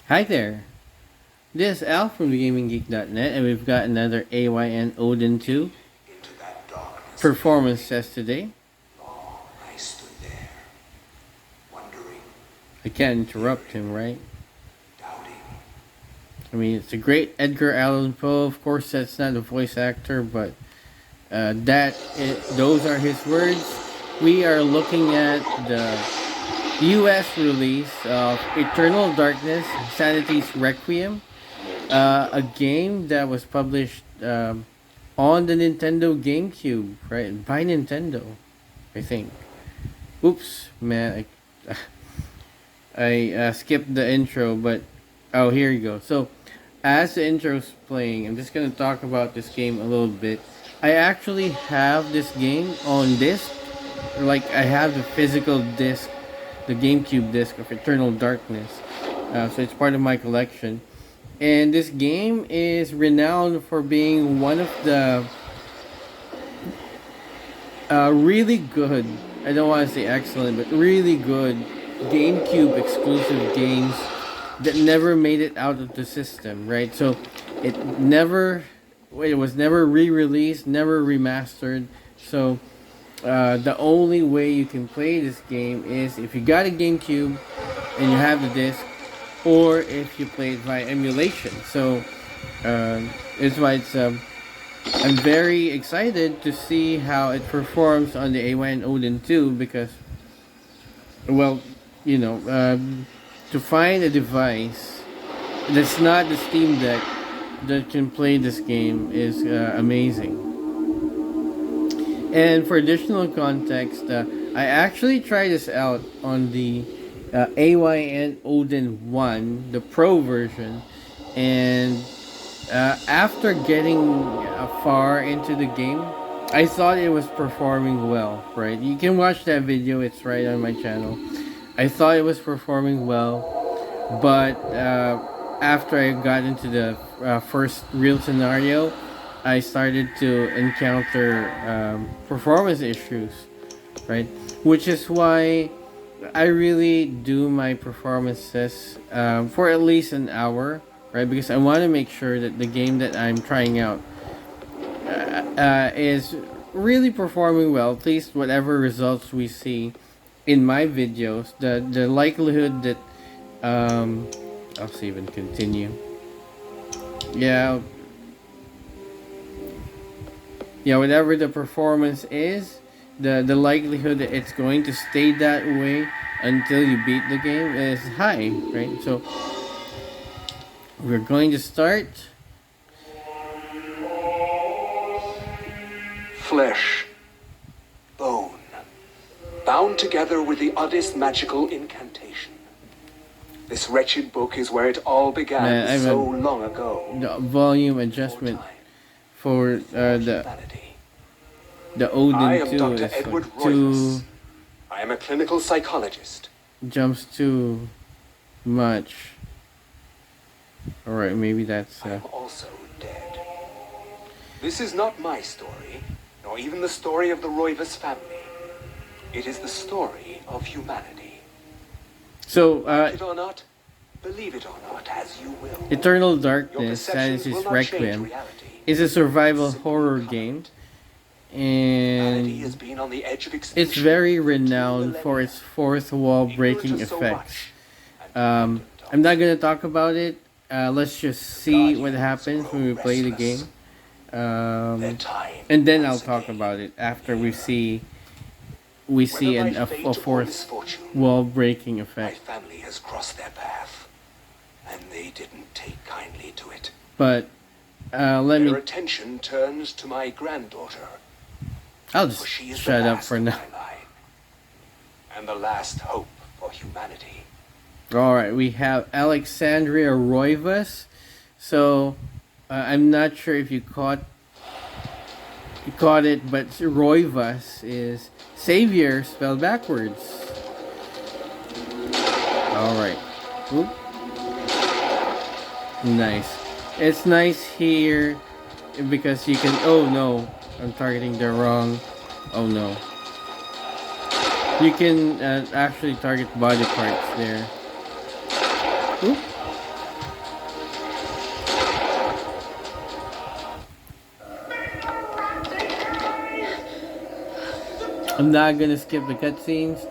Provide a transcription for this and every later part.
Hi there, this is Al from thegaminggeek.net, and we've got another AYN Odin 2 Into that darkness performance test today. long I stood there, wondering, I can't interrupt him, right? doubting. I mean, it's a great Edgar Allan Poe. Of course, that's not a voice actor, but those are his words. We are looking at the US release of Eternal Darkness, Sanity's Requiem, a game that was published on the Nintendo Gamecube, right? By Nintendo, I think. Oops, man, I skipped the intro, but oh, here you go. So, as the intro's playing, I'm just gonna talk about this game a little bit. I actually have this game on disc, like I have the physical disc, the GameCube disc of Eternal Darkness. So it's part of my collection. And this game is renowned for being one of the really good, I don't want to say excellent, but really good GameCube exclusive games that never made it out of the system, right? So it was never re-released, never remastered. So the only way you can play this game is if you got a GameCube and you have the disc, or if you play it by emulation. So it's why I'm very excited to see how it performs on the AYN Odin 2 because, well, to find a device that's not the Steam Deck that can play this game is amazing. And for additional context, I actually tried this out on the AYN Odin 1, the Pro version, and after getting far into the game, I thought it was performing well, right? You can watch that video, it's right on my channel. I thought it was performing well, but after I got into the first real scenario, I started to encounter performance issues, right? Which is why I really do my performances for at least an hour, right? Because I want to make sure that the game that I'm trying out is really performing well, at least whatever results we see in my videos. The likelihood that I'll see even continue. Yeah, whatever the performance is, the likelihood that it's going to stay that way until you beat the game is high, right? So we're going to start. Flesh, bone, bound together with the oddest magical incantation. This wretched book is where it all began Man, so long ago. The volume adjustment for Humanity. the Odin I am 2 Dr. is Edward like too Royvis. I am a clinical psychologist. jumps too much. Alright, maybe that's I am also dead. This is not my story, nor even the story of the Royvis family. It is the story of humanity. so Like it or not, believe it or not, as you will. Eternal Your Darkness, perceptions Sanity's will not change Requiem reality. is a survival Simple horror comment. game, Humanity and has been on the edge of it's extinction very for 2 renowned for millennia. its fourth wall breaking Ignorant of so effects. much, and I'm not gonna talk about it. Let's just see what Guardians happens when we grow play the restless. game. their time And then I'll once talk again. about it after we see Whether by a fate or fourth misfortune, wall breaking my effect. family has crossed their path, and they didn't take kindly to it. But let Their me. attention turns to my granddaughter, I'll for just she is shut the up last for of now. my line, and the last hope for humanity. All right, we have Alexandria Roivas. So I'm not sure if you caught it, but Roivas is Savior spelled backwards. All right. Oop. Nice. It's nice here because you can. Oh no, I'm targeting the wrong. Oh no. You can actually target body parts there. Oop. I'm not gonna skip the cutscenes.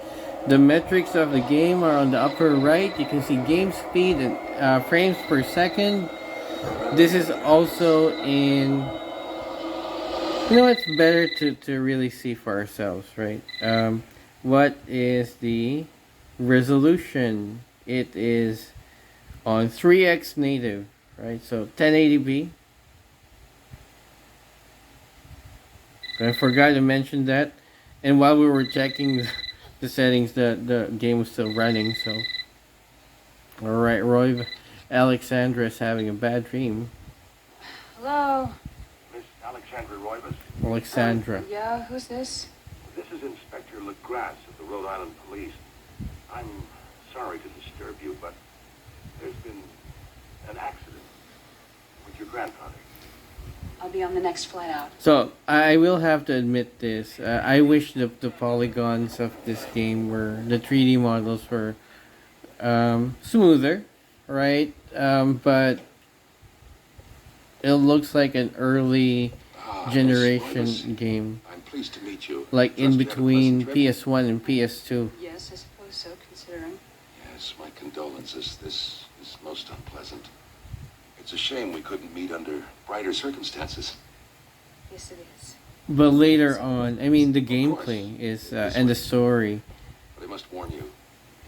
The metrics of the game are on the upper right. You can see game speed and frames per second. This is also in. You know, it's better to really see for ourselves, right? What is the resolution? It is on 3x native, right? So 1080p. I forgot to mention that. And while we were checking the settings, the game was still running. So, all right, Roy, Alexandra is having a bad dream. Hello. Miss Alexandra Roybus. Alexandra. Yeah, who's this? This is Inspector LaGrasse of the Rhode Island Police. I'm sorry to disturb you, but there's been an accident with your grandfather. I'll be on the next flight out. So I will have to admit this. I wish the polygons of this game were the 3D models were smoother, right? But it looks like an early generation game, I'm pleased to meet you. like in Trust you had a between pleasant trip. PS1 and PS2. Yes, I suppose so, considering. Yes, my condolences. This is most unpleasant. It's a shame we couldn't meet under brighter circumstances. Yes, it is. But later on, I mean, the gameplay is and the story. But I must warn you,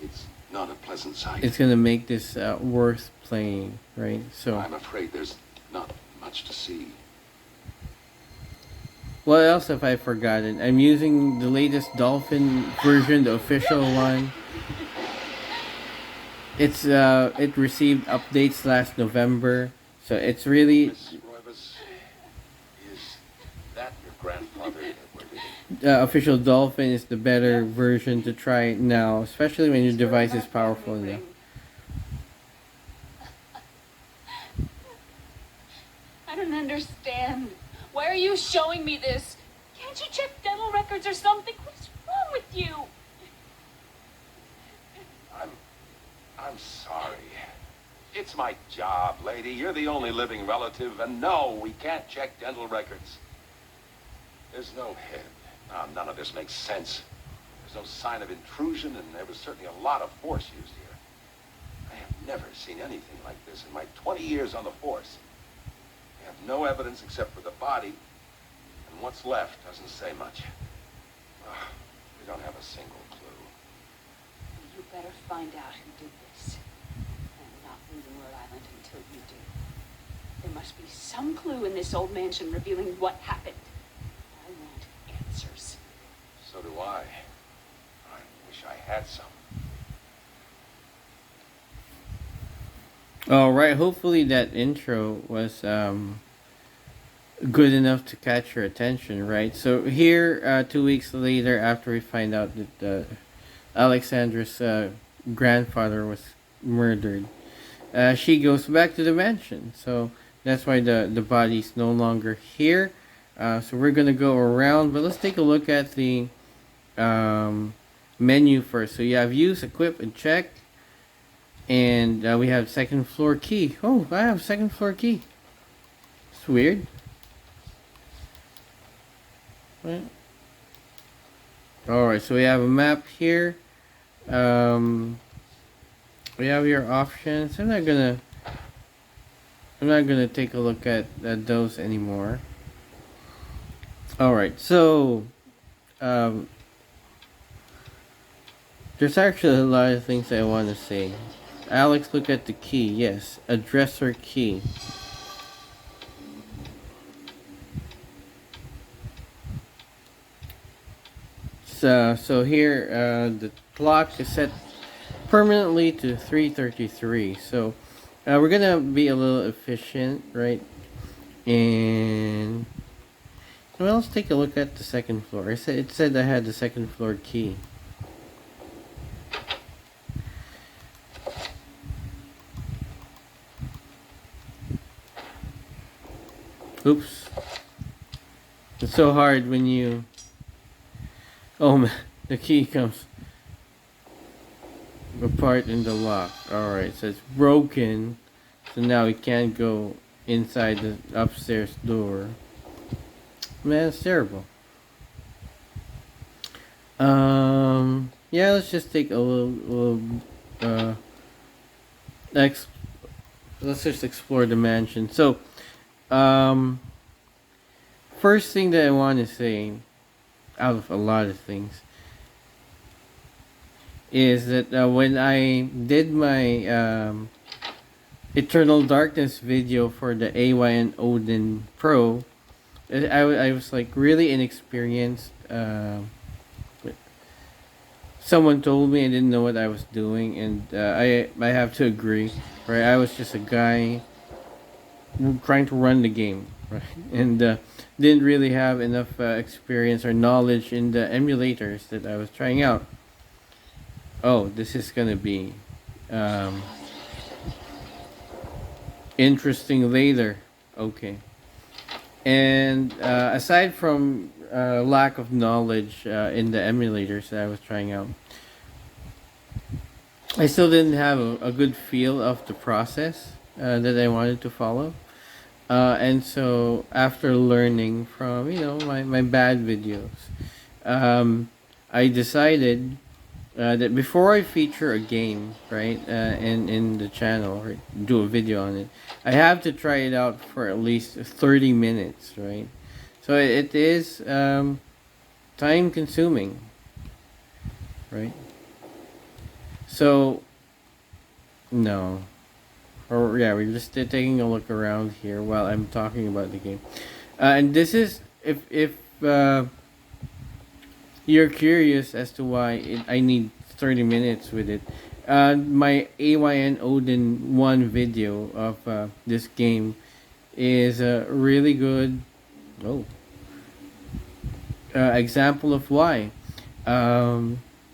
it's not a pleasant sight. It's gonna make this worth playing, right? So. I'm afraid there's not much to see. What else have I forgotten? I'm using the latest Dolphin version, the official one. It's it received updates last November, so it's really Miss Roybus, is that your grandfather that we're meeting? official Dolphin is the better version to try now, especially when your device is powerful enough. I don't understand. Why are you showing me this? Can't you check dental records or something? What's wrong with you? I'm sorry. It's my job, lady. You're the only living relative, and no, we can't check dental records. There's no head. None of this makes sense. There's no sign of intrusion, and there was certainly a lot of force used here. I have never seen anything like this in my 20 years on the force. We have no evidence except for the body, and what's left doesn't say much. We don't have a single clue. You better find out who did this. I'm not leaving Rhode Island until you do. There must be some clue in this old mansion revealing what happened. I want answers. So do I. I wish I had some. All right, hopefully that intro was good enough to catch your attention, right? So here, 2 weeks later, after we find out that Alexandra's grandfather was murdered, she goes back to the mansion. So that's why the body's no longer here. So we're gonna go around, but let's take a look at the menu first. So you have use, equip, and check. And we have second floor key. Oh, I have second floor key. It's weird. Right. Alright, so we have a map here. We have your options. I'm not gonna take a look at those anymore. Alright, so there's actually a lot of things I want to say. Alex, look at the key. Yes, a dresser key. So here the clock is set permanently to 3:33. So we're gonna be a little efficient, right? And well, let's take a look at the second floor. It said I had the second floor key. Oops. It's so hard when you... Oh man, the key comes apart in the lock. Alright, so it's broken. So now we can't go inside the upstairs door. Man, it's terrible. Yeah, let's just take a little uh, ex- let's just explore the mansion. So, um, first thing that I want to say, out of a lot of things, is that when I did my Eternal Darkness video for the AYN Odin Pro, I was like really inexperienced. Someone told me I didn't know what I was doing, and I have to agree. Right, I was just a guy trying to run the game, right, and didn't really have enough experience or knowledge in the emulators that I was trying out. Oh, this is gonna be um, interesting later. Okay. And aside from lack of knowledge in the emulators that I was trying out, I still didn't have a good feel of the process that I wanted to follow. And so after learning from my bad videos, um, I decided that before I feature a game, right, in the channel or do a video on it, I have to try it out for at least 30 minutes, right? So it is time consuming, right? So no, or yeah, we're just taking a look around here while I'm talking about the game, and this is if you're curious as to why I need 30 minutes with it. My AYN Odin 1 video of this game is a really good example of why.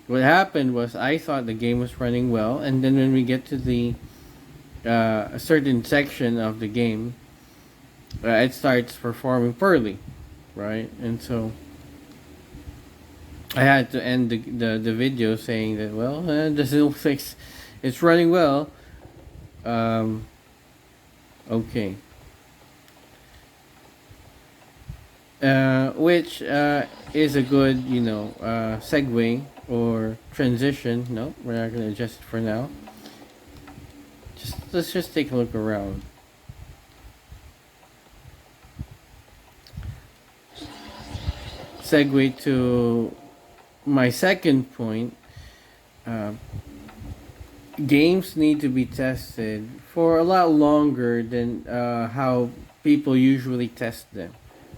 What happened was I thought the game was running well, and then when we get to the a certain section of the game, it starts performing poorly, right? And so I had to end the video saying that, well, this looks like it's running well. Okay. Which is a good, segue or transition. No, we're not going to adjust it for now. Let's just take a look around. Segue to my second point. Games need to be tested for a lot longer than how people usually test them,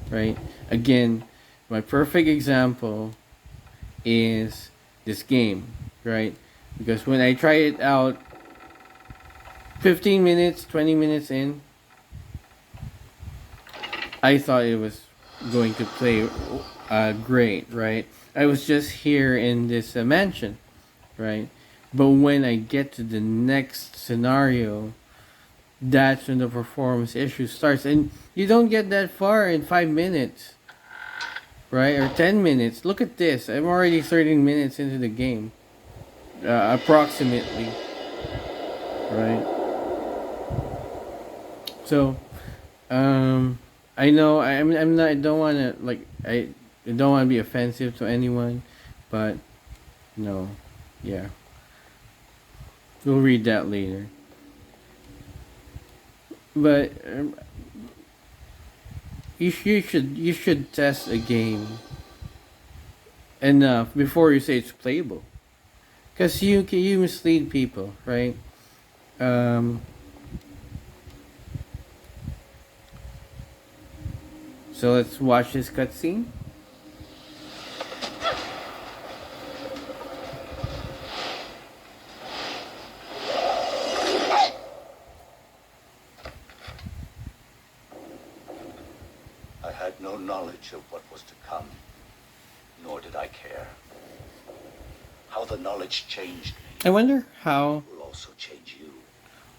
right? Again, my perfect example is this game, right? Because when I try it out 15 minutes, 20 minutes in, I thought it was going to play great, right? I was just here in this mansion, right? But when I get to the next scenario, that's when the performance issue starts. And you don't get that far in 5 minutes, right? Or 10 minutes. Look at this. I'm already 13 minutes into the game. Approximately. Right? So, I know I'm not. I don't want to I don't want to be offensive to anyone, but no, yeah. We'll read that later. But you should test a game enough before you say it's playable, because you mislead people, right? So let's watch this cutscene. I had no knowledge of what was to come, nor did I care. How the knowledge changed me I wonder how. will also change you.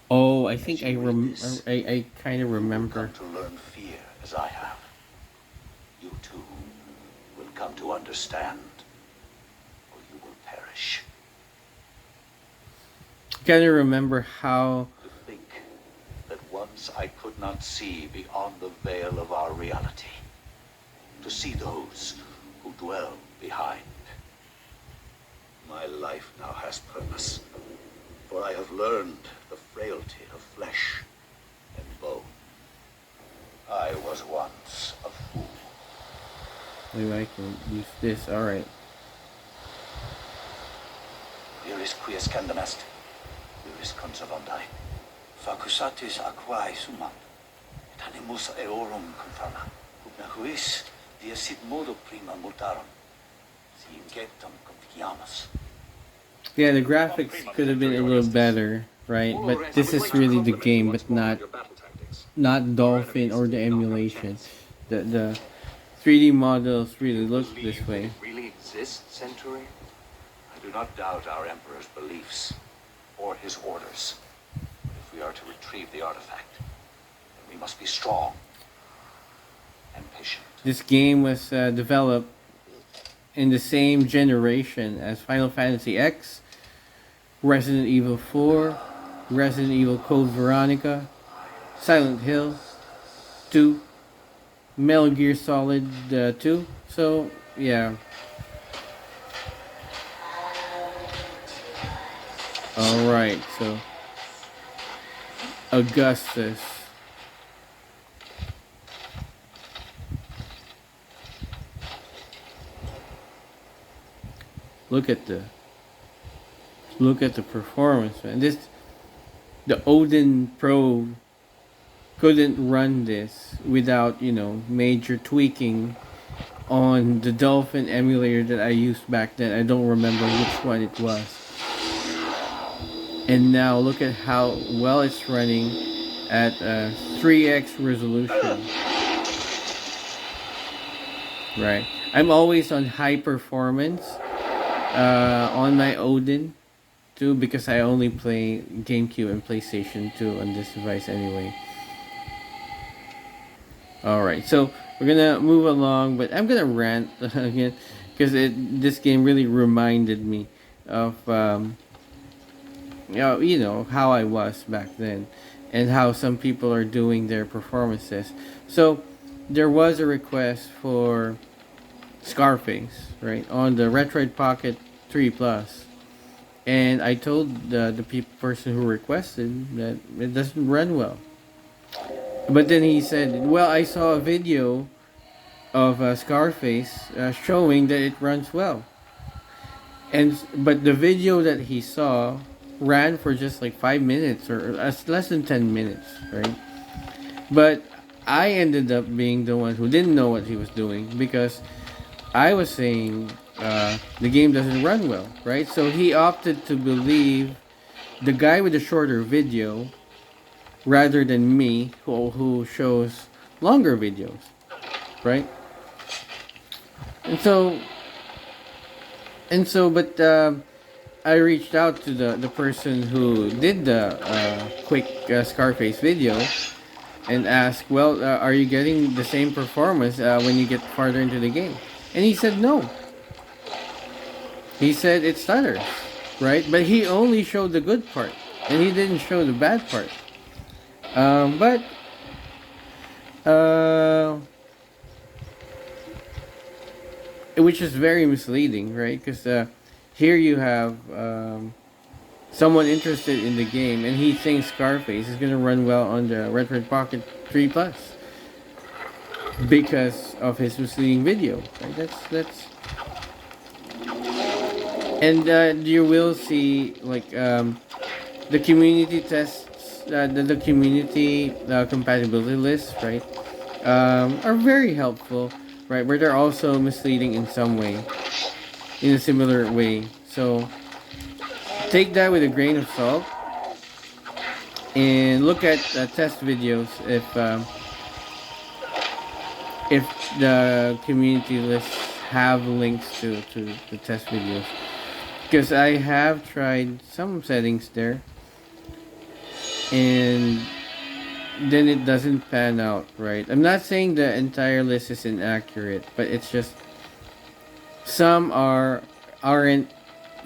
Oh, I think As you read this, I kind of You will remember. come to learn fear as I have. You too will come to understand, or you will perish. Kind of remember how. To think that once I could not see beyond the veil of our reality, to see those who dwell behind, My life now has purpose, for I have learned the frailty of flesh and bone. I was once a fool. Maybe I can use this. Alright. Viris quies candamest, viris conservandi. Facusatis aquae sumam, et animus eorum confirma. Ubna huis, dia sit modo prima multarum. Si ingetum conficiamus. Yeah, the graphics could have been a little better, right? But this is really the game, but not Dolphin or the emulation. The 3D models really look this way. It really exists, Centauri? I do not doubt our Emperor's beliefs or his orders. But if we are to retrieve the artifact, then we must be strong and patient. This game was developed in the same generation as Final Fantasy X, Resident Evil 4, Resident Evil Code Veronica, Silent Hill 2, Metal Gear Solid 2. So, yeah. Alright, so Augustus. Look at the performance, man. The Odin Pro couldn't run this without, major tweaking on the Dolphin emulator that I used back then. I don't remember which one it was. And now look at how well it's running at 3x resolution. Right. I'm always on high performance on my Odin too, because I only play Gamecube and PlayStation 2 on this device anyway. Alright, so we're gonna move along, but I'm gonna rant again because this game really reminded me of how I was back then and how some people are doing their performances. So there was a request for Scarface, right, on the Retroid Pocket 3 Plus, and I told the person who requested that it doesn't run well. But then he said, well, I saw a video of Scarface showing that it runs well. But the video that he saw ran for just like 5 minutes or less than 10 minutes, right? But I ended up being the one who didn't know what he was doing because I was saying the game doesn't run well, right? So he opted to believe the guy with the shorter video rather than me who shows longer videos, right? But I reached out to the person who did the quick Scarface video and asked, well, are you getting the same performance when you get farther into the game? And he said no. He said it stutters, right? But he only showed the good part, and he didn't show the bad part. Which is very misleading, right? Because here you have someone interested in the game, and he thinks Scarface is gonna run well on the Retroid Pocket 3 Plus because of his misleading video. Right? That's, and you will see like the community tests, the community compatibility lists, right, are very helpful, right? But they're also misleading in some way, in a similar way. So take that with a grain of salt and look at test videos if the community lists have links to the test videos, because I have tried some settings there and then it doesn't pan out right. I'm not saying the entire list is inaccurate, but it's just some aren't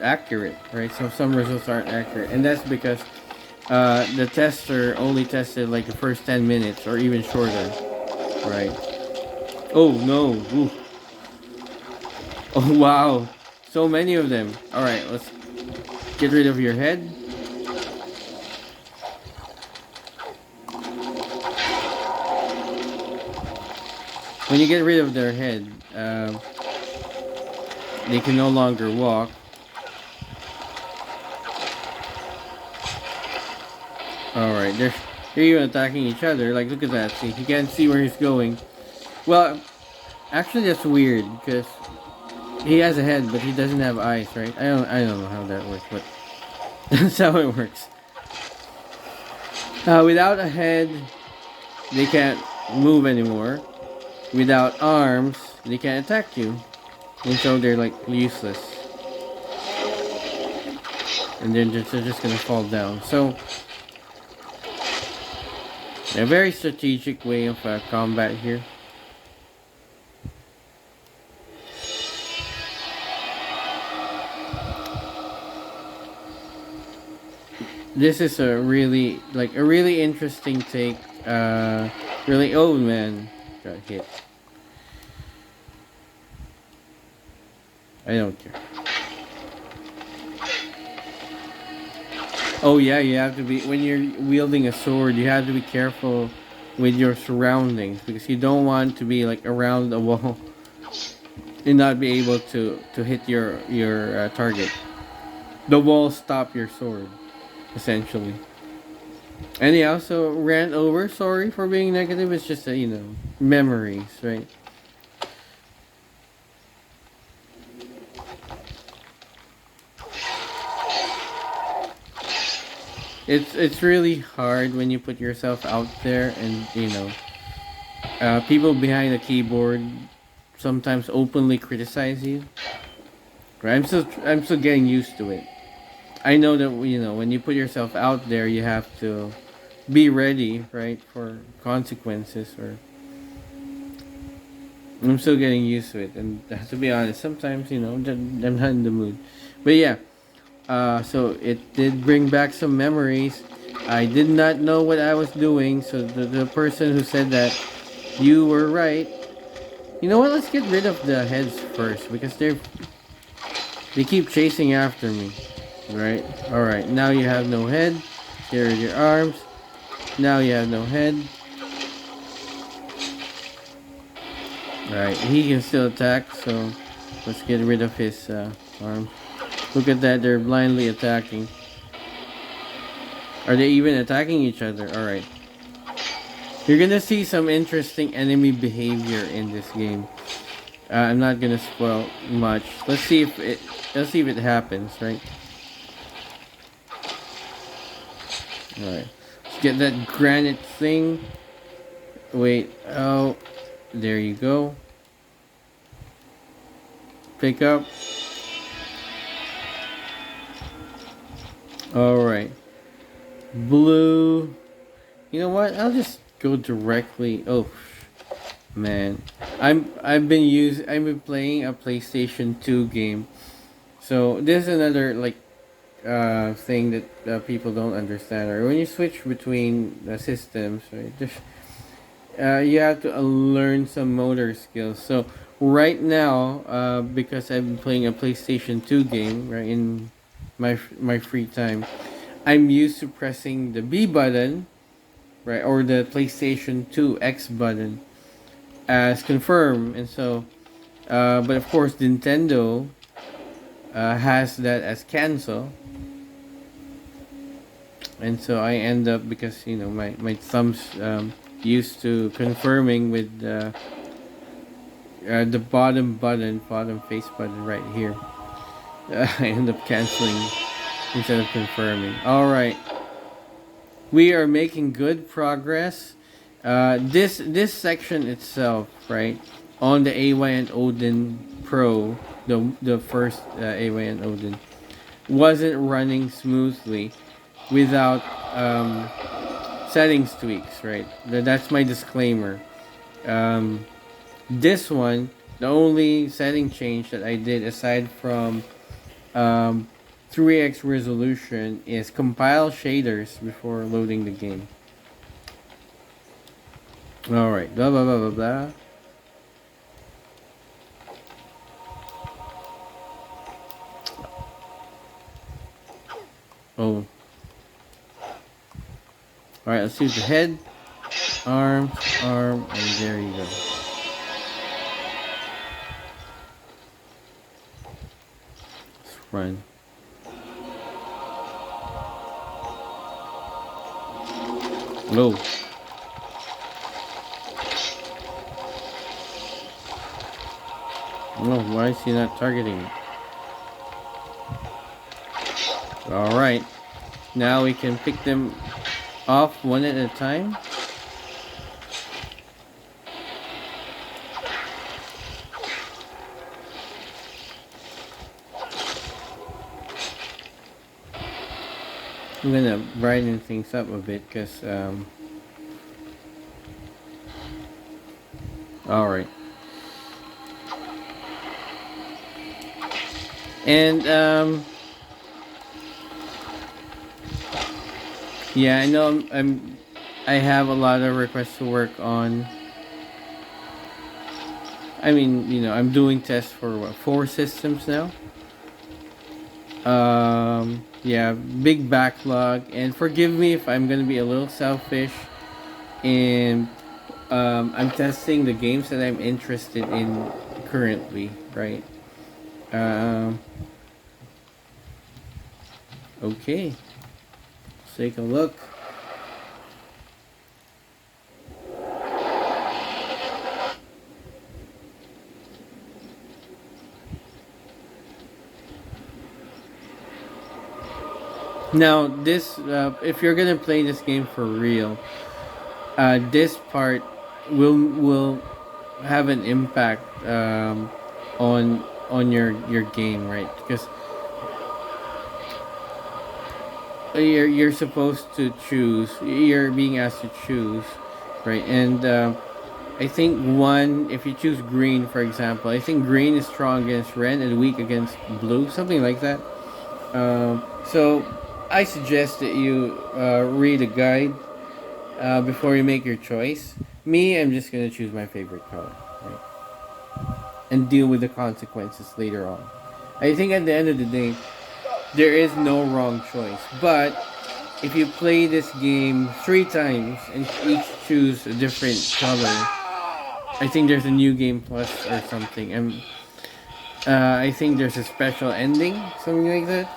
accurate, right? So some results aren't accurate, and that's because the tester only tested like the first 10 minutes or even shorter, right? Oh no. Ooh. Oh wow, So many of them. Alright, let's get rid of your head. When you get rid of their head, they can no longer walk. Alright, they're even attacking each other. Like, look at that. See, he can't see where he's going. Well, actually, that's weird because he has a head, but he doesn't have eyes, right? I don't know how that works, but that's how it works. Without a head, they can't move anymore. Without arms, they can't attack you, and so they're like useless. And then they're just gonna fall down. So, a very strategic way of combat here. This is a really interesting take. Really, oh man, got hit. I don't care. Oh yeah, you have to be, when you're wielding a sword, you have to be careful with your surroundings because you don't want to be like around a wall and not be able to hit your target. The walls stop your sword, essentially. And he also ran over. Sorry for being negative. It's just memories, right? It's really hard when you put yourself out there, and people behind the keyboard sometimes openly criticize you. Right? I'm still getting used to it. I know that when you put yourself out there, you have to be ready, right, for consequences. Or I'm still getting used to it, and to be honest, sometimes I'm not in the mood. But yeah. So it did bring back some memories. I did not know what I was doing, so the person who said that, you were right. You know what? Let's get rid of the heads first because they keep chasing after me. Right? Alright, now you have no head. Here are your arms. Now you have no head. Alright, he can still attack, so let's get rid of his arms. Look at that, they're blindly attacking. Are they even attacking each other? Alright. You're gonna see some interesting enemy behavior in this game. I'm not gonna spoil much. Let's see if it happens, right? Alright. Let's get that granite thing. Wait, oh, there you go. Pick up. Alright. Blue. You know what? I'll just go directly. Oh man. I've been playing a PlayStation 2 game. So this is another thing that people don't understand. Or when you switch between the systems, right? Just you have to learn some motor skills. So right now, because I've been playing a PlayStation 2 game, right, in my free time, I'm used to pressing the B button, right, or the PlayStation 2 X button as confirm, and so but of course Nintendo has that as cancel, and so I end up, because my thumbs used to confirming with the bottom face button right here. I end up canceling instead of confirming. Alright. We are making good progress. This section itself, right, on the AYN Odin Pro, the first AYN Odin, wasn't running smoothly without settings tweaks, right? That's my disclaimer. This one, the only setting change that I did aside from 3x resolution is compile shaders before loading the game. Alright, blah blah blah blah blah. Oh. Alright, let's use the head, arm, and there you go. Let's run. No. No, why is he not targeting me? Alright. Now we can pick them off one at a time. I'm gonna brighten things up a bit because alright. And yeah, I know I have a lot of requests to work on. I mean, you know, I'm doing tests for what, 4 systems now. Yeah, big backlog, and forgive me if I'm gonna be a little selfish. And I'm testing the games that I'm interested in currently, right? Okay, let's take a look. Now, this, if you're gonna play this game for real, this part will have an impact on your game, right? Because you're supposed to choose. You're being asked to choose, right? And I think if you choose green, for example, I think green is strong against red and weak against blue, something like that. So I suggest that you read a guide before you make your choice. Me, I'm just gonna choose my favorite color, right? And deal with the consequences later on. I think at the end of the day, there is no wrong choice. But if you play this game 3 times and each choose a different color, I think there's a new game plus or something. And I think there's a special ending, something like that.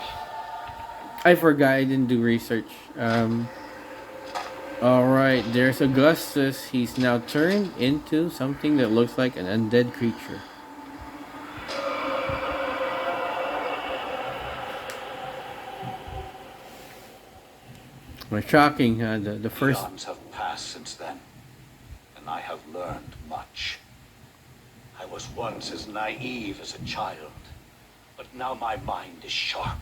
I forgot, I didn't do research. Alright, there's Augustus. He's now turned into something that looks like an undead creature. Well, shocking, huh? The first... Eons have passed since then, and I have learned much. I was once as naive as a child, but now my mind is sharp.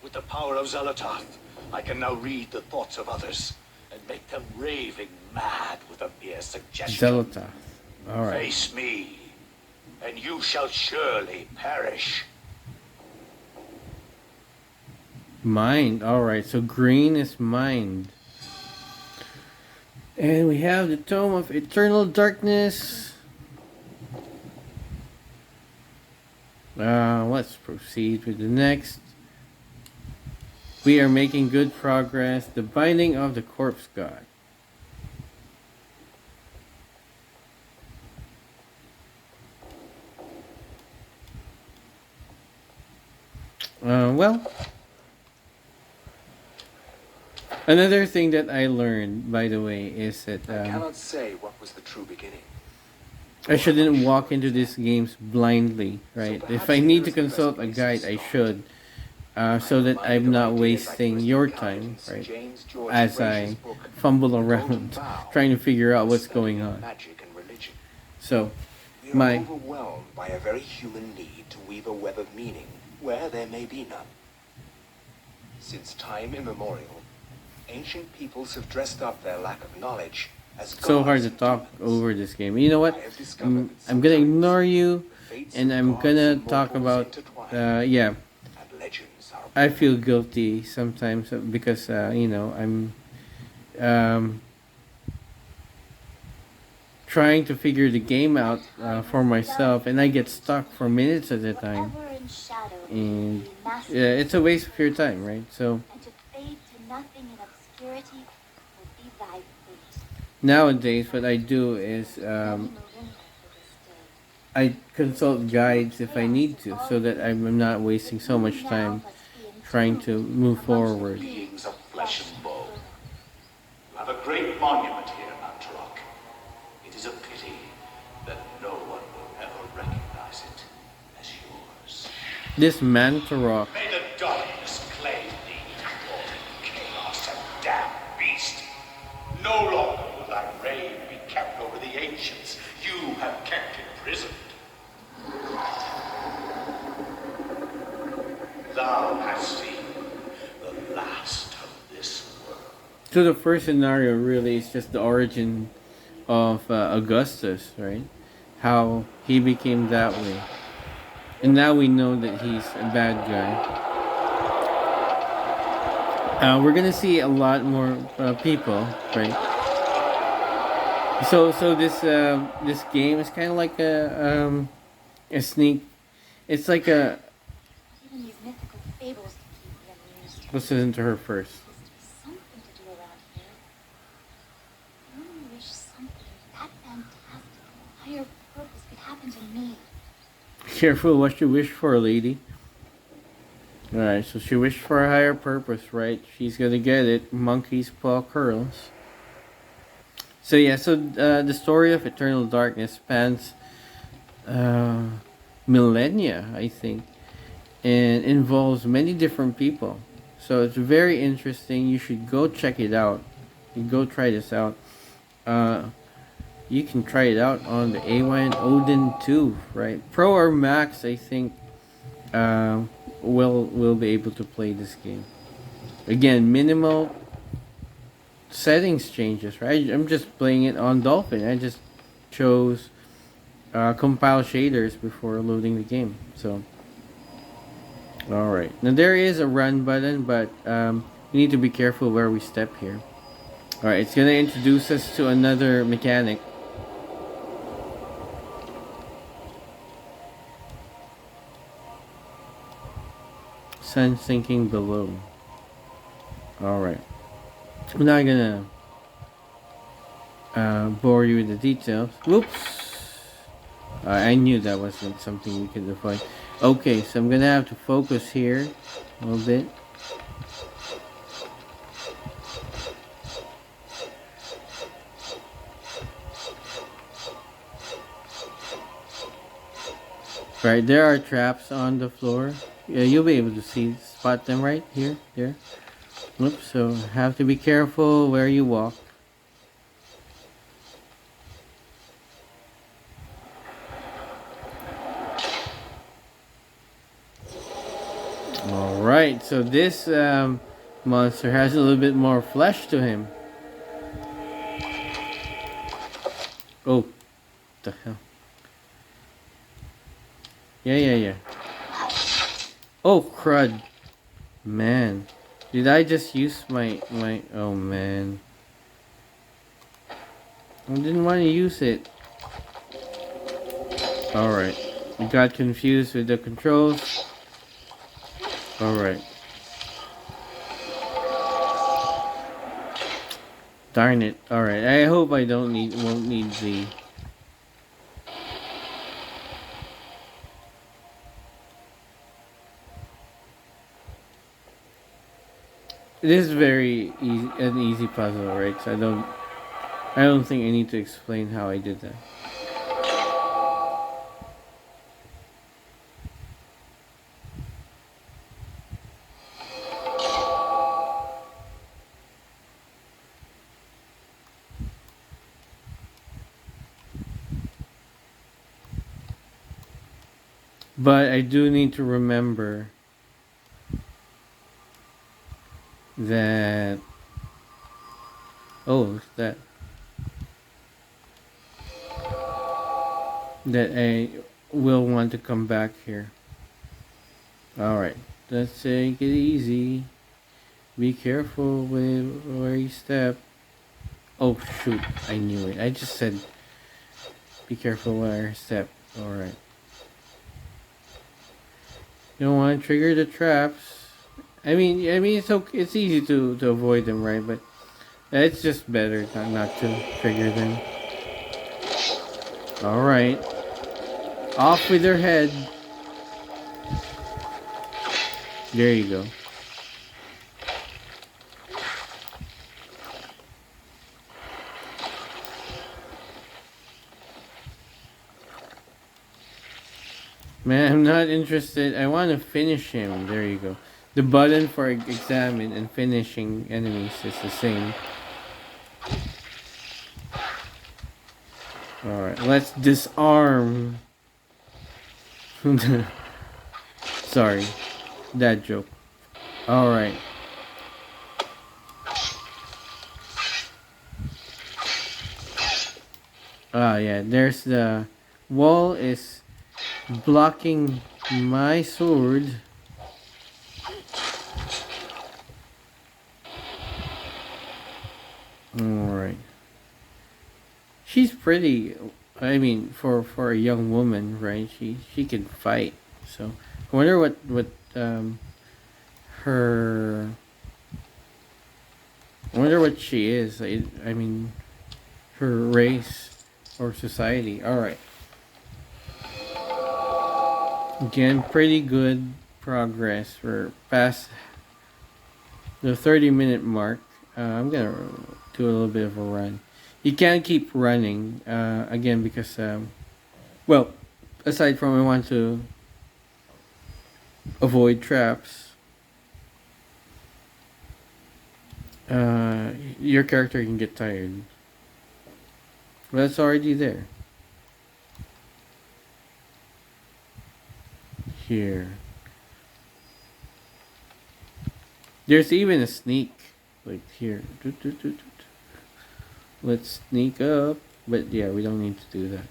With the power of Zelatath, I can now read the thoughts of others and make them raving mad with a mere suggestion. Zelatath. Alright. Face me, and you shall surely perish. Mind. Alright, so green is mind. And we have the Tome of Eternal Darkness. Let's proceed with the next. We are making good progress. The Binding of the Corpse God. Well, another thing that I learned, by the way, is that I cannot say what was the true beginning. I shouldn't walk into these games blindly, right? If I need to consult a guide, I should. So that I'm not wasting your time, right? As I fumble around trying to figure out what's going on. So, We are my... overwhelmed by a very human need to weave a web of meaning where there may be none. Since time immemorial, ancient peoples have dressed up their lack of knowledge as So hard gods to and talk demons. over this game. You know what? I have discovered that I'm gonna sometimes ignore you, fates and of I'm gods gonna and talk mortals about... intertwine, yeah. and legends are I feel guilty sometimes because, you know, I'm... trying to figure the game out for myself, and I get stuck for minutes at a time. And yeah, it's a waste of your time, right? So nowadays, what I do is I consult guides if I need to, so that I'm not wasting so much time trying to move forward. Beings of flesh and bone. You have a great monument here, Mantarok. It is a pity that no one will ever recognize it as yours. This Mantarok. May the darkness claim thee, roaring chaos and damned beast. No longer will thy reign be kept over the ancients you have kept imprisoned. Thou hast seen the last of this world. So the first scenario really is just the origin of Augustus, right? How he became that way. And now we know that he's a bad guy. We're gonna see a lot more people, right? So this game is kind of like a sneak. It's like a. Even these mythical fables to keep me amused. Let's listen to her first. There's something to do around here. I only wish something that fantastical, higher purpose could happen to me. Careful what you wish for, lady. Alright, so she wished for a higher purpose, right? She's gonna get it. Monkey's paw curls. So yeah, so the story of Eternal Darkness spans millennia, I think, and involves many different people. So it's very interesting. You should go check it out. You go try this out. You can try it out on the AYN Odin 2, right? Pro or Max, I think, will be able to play this game. Again, minimal settings changes, right? I'm just playing it on Dolphin. I just chose compile shaders before loading the game. So, alright. Now there is a run button, but you need to be careful where we step here. Alright, it's gonna introduce us to another mechanic. Sun sinking below. Alright. I'm not gonna bore you with the details. Whoops! I knew that wasn't something we could avoid. Okay, so I'm gonna have to focus here a little bit. Right, there are traps on the floor. Yeah, you'll be able to spot them right here, there. Oops, so have to be careful where you walk. Alright, so this monster has a little bit more flesh to him. Oh, what the hell? Yeah. Oh, crud. Man. Did I just use my... Oh, man. I didn't want to use it. Alright. We got confused with the controls. Alright. Darn it. Alright. I hope I won't need the... It is an easy puzzle, right? So I don't think I need to explain how I did that. But I do need to remember that... Oh, that I will want to come back here. Alright, let's take it easy. Be careful with where you step. Oh shoot, I knew it. I just said be careful where you step. Alright. You don't want to trigger the traps. I mean, it's okay. It's easy to avoid them, right? But It's just better not to trigger them. Alright. Off with their head. There you go. Man, I'm not interested. I want to finish him. There you go. The button for examine and finishing enemies is the same. Alright, let's disarm. Sorry. That joke. Alright. Ah, yeah, there's the wall is blocking my sword. Alright. She's pretty. I mean, for a young woman, right? She can fight. So I wonder what her. I wonder what she is. I mean, her race or society. All right. Again, pretty good progress. We're past the 30-minute mark. I'm gonna do a little bit of a run. You can't keep running again because well, aside from I want to avoid traps, your character can get tired. Well, that's already there. Here. There's even a sneak. Like here. Let's sneak up. But yeah, we don't need to do that.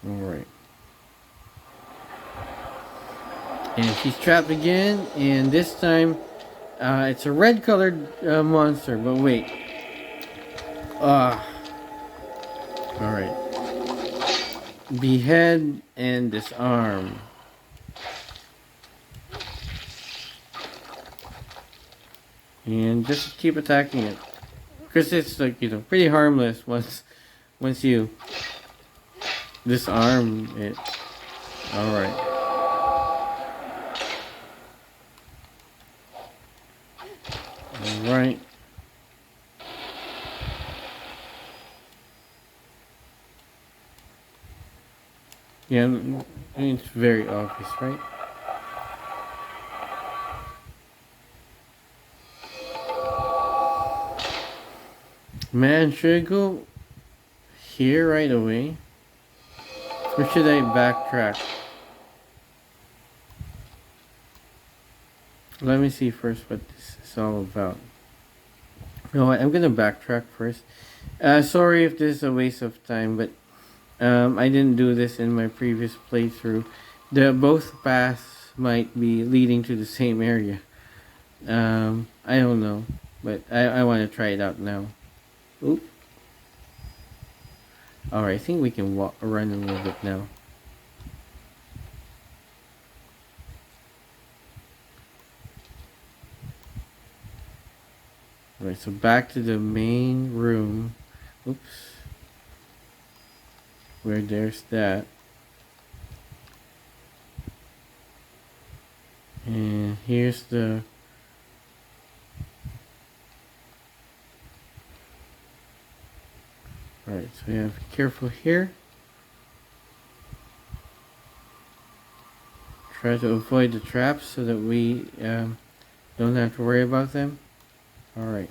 Alright. And she's trapped again. And this time, it's a red colored monster. But wait. Alright. Behead and disarm. And just keep attacking it. Because it's like, you know, pretty harmless once you disarm it. Alright. Alright. Yeah, I mean, it's very obvious, right? Man, should I go here right away? Or should I backtrack? Let me see first what this is all about. You know what, I'm gonna backtrack first. Sorry if this is a waste of time, but I didn't do this in my previous playthrough. Both paths might be leading to the same area. I don't know, but I want to try it out now. Oop. Alright, I think we can run a little bit now. Alright, so back to the main room. Oops. Where there's that. And here's the... Alright, so you have to be careful here. Try to avoid the traps so that we don't have to worry about them. Alright.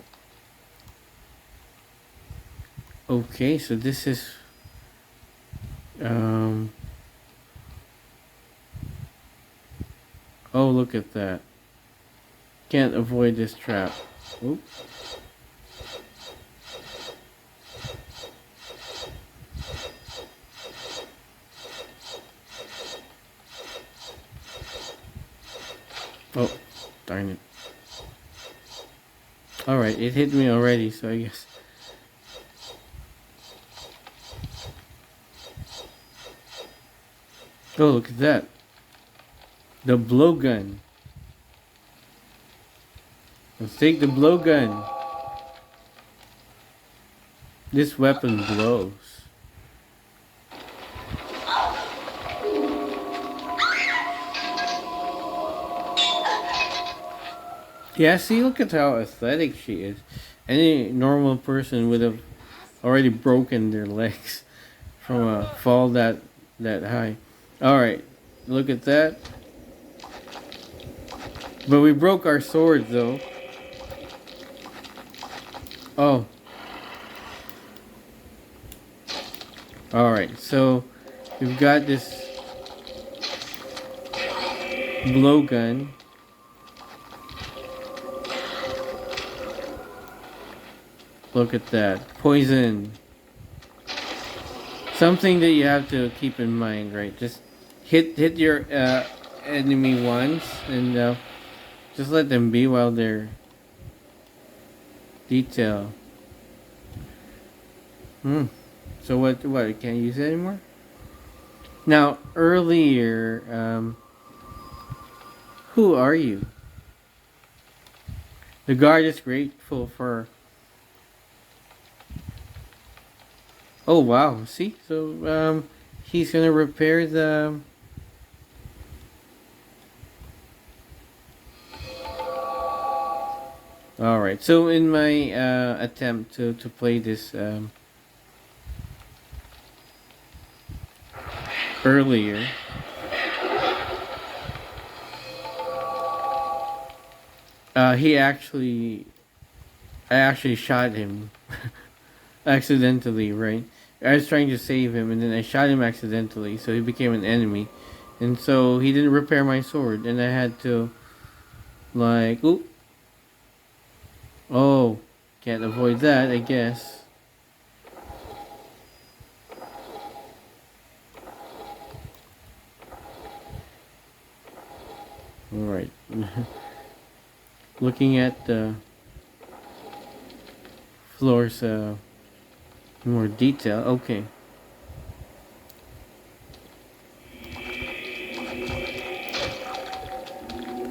Okay, so this is oh, look at that. Can't avoid this trap. Oops. Oh, darn it. Alright, it hit me already, so I guess. Oh, look at that. The blowgun. Let's take the blowgun. This weapon blows. Yeah, see, look at how athletic she is. Any normal person would have already broken their legs from a fall that high. All right, look at that. But we broke our sword though. Oh. All right, so we've got this blowgun. Look at that. Poison. Something that you have to keep in mind, right? Just hit your enemy once and just let them be while they're detail. So what can't use it anymore? Now earlier, who are you? The guard is grateful for. Oh wow, see? So he's gonna repair the Alright, so in my attempt to play this earlier, I actually shot him accidentally, right? I was trying to save him and then I shot him accidentally, so he became an enemy. And so he didn't repair my sword and I had to like, oop. Oh, can't avoid that, I guess. Alright. Looking at the floors more detail. Okay.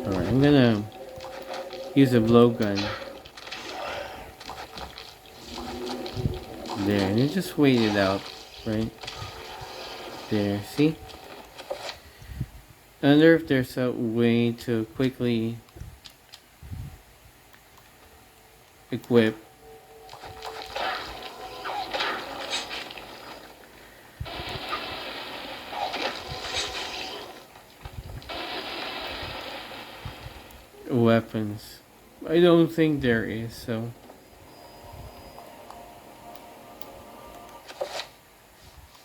Alright, I'm gonna use a blowgun. There, and you just wait it out, right? There, see? I wonder if there's a way to quickly equip. Weapons. I don't think there is, so.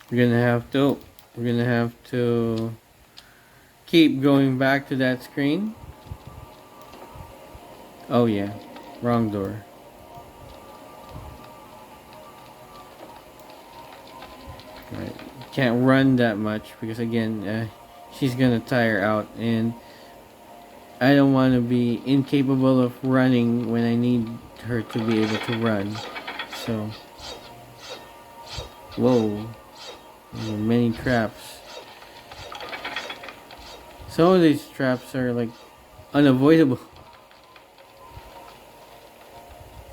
We're gonna have to keep going back to that screen. Oh yeah, wrong door. Right, can't run that much because again, she's gonna tire out, and I don't want to be incapable of running when I need her to be able to run. So, whoa. Many traps. Some of these traps are like unavoidable.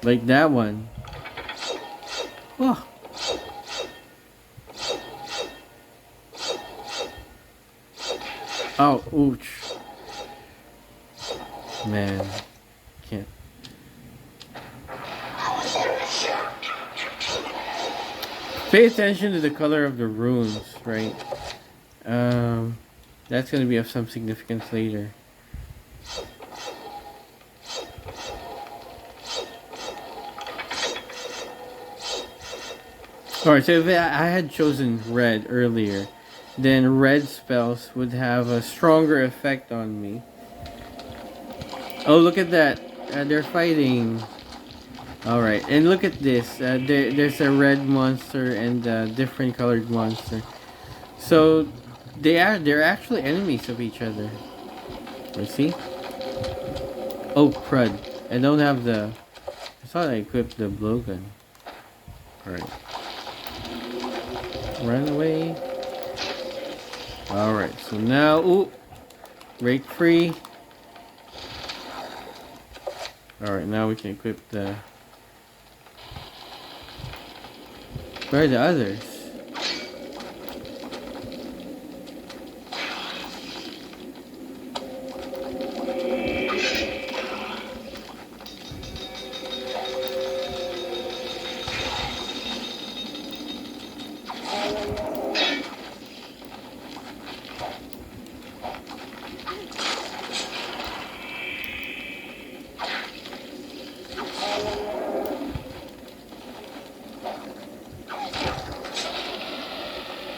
Like that one. Oh. Oh, ouch. Man. Can't. Pay attention to the color of the runes, right? That's going to be of some significance later. Alright, so if I had chosen red earlier, then red spells would have a stronger effect on me. Oh, look at that. They're fighting. Alright, and look at this. There's a red monster and a different colored monster. So they're actually enemies of each other. Let's see. Oh crud. I don't have the. I thought I equipped the blowgun. Alright. Run away. Alright, so now ooh. Break free. Alright, now we can equip the... Where are the others?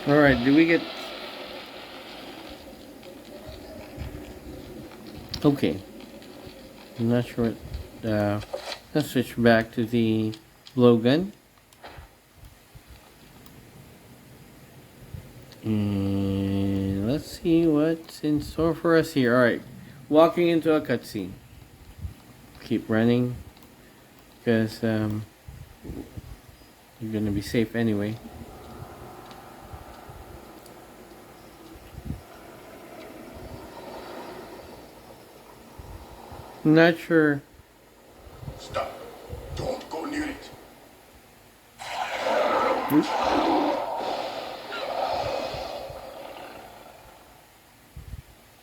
Alright, do we get... Okay. I'm not sure what... let's switch back to the blowgun. And let's see what's in store for us here. Alright, walking into a cutscene. Keep running. Because you're gonna be safe anyway. I'm not sure. Stop. Don't go near it. Oops.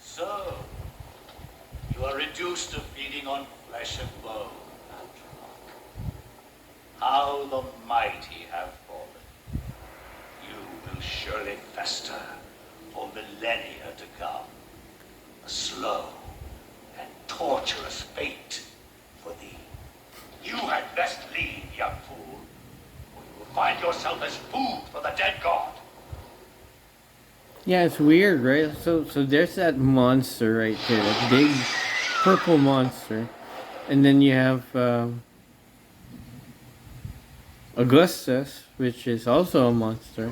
So, you are reduced to feeding on flesh and bone, Patrick. How the mighty have fallen. You will surely fester for millennia to come. A slow and torturous fate for thee. You had best leave, young fool, or you will find yourself as food for the dead god. Yeah, it's weird, right? So there's that monster right there, that big purple monster, and then you have Augustus, which is also a monster,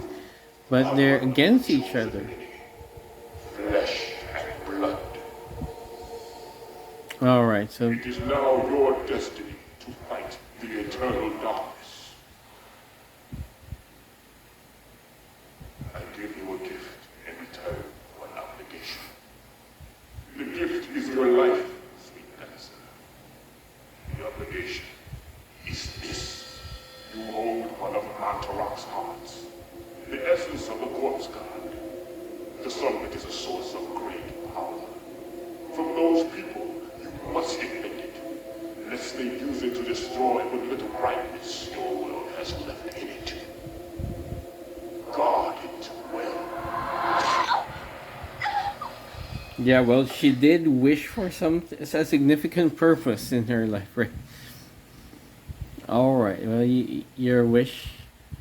but they're against each other. Flesh and blood. All right, so It is now your destiny to fight the eternal darkness. I give you a gift in return for an obligation. The gift is your life, sweet dancer. The obligation is this. You hold one of Montauk's hearts, the essence of the corpse god, the son that is a source of great power. From those people, you must defend it, lest they use it to destroy what little brightness your world has left in it. Guard it well. yeah, well, she did wish for a significant purpose in her life, right? All right, well, your wish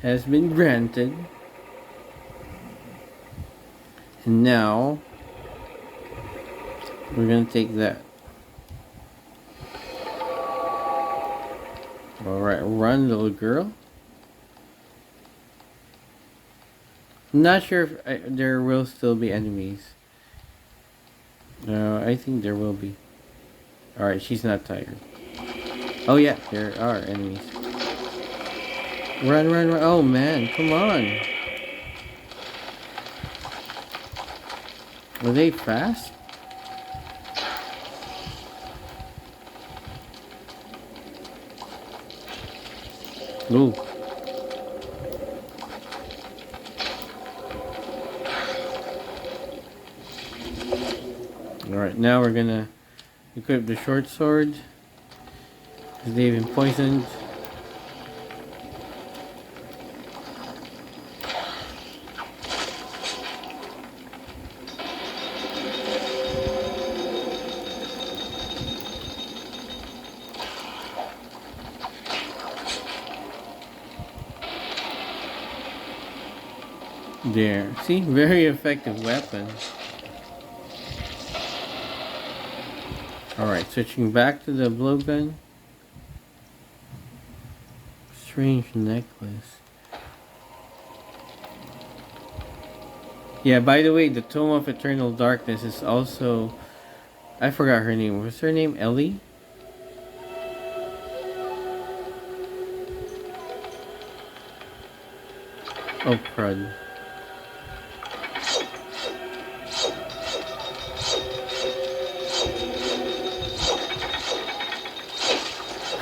has been granted, and now we're gonna take that. Alright, run, little girl. I'm not sure if there will still be enemies. No, I think there will be. Alright, she's not tired. Oh yeah, there are enemies. Run, run, run. Oh man, come on. Are they fast? Ooh. Alright, now we're gonna equip the short sword, because they've been poisoned. There. See? Very effective weapon. Alright, switching back to the blowgun. Strange necklace. Yeah, by the way, the Tome of Eternal Darkness is also... I forgot her name. Was her name Ellie? Oh, crud.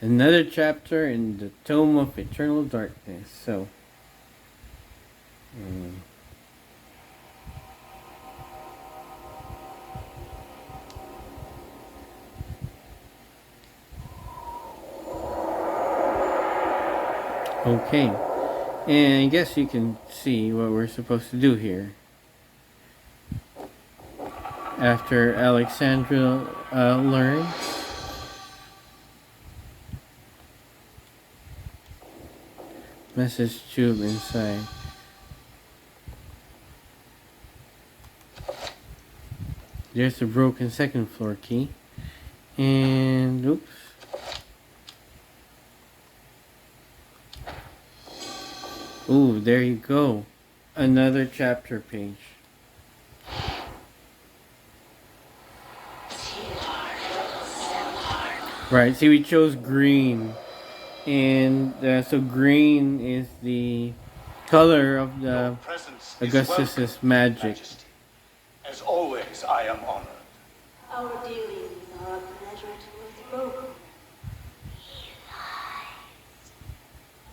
Another chapter in the Tome of Eternal Darkness. So, okay. And I guess you can see what we're supposed to do here. After Alexandra learns. Message tube inside. There's the broken second floor key. And oops. Ooh, there you go. Another chapter page. Right, see, we chose green. And so green is the color of the Augustus's magic. Majesty. As always, I am honored. Our dealings are a pleasure to us both.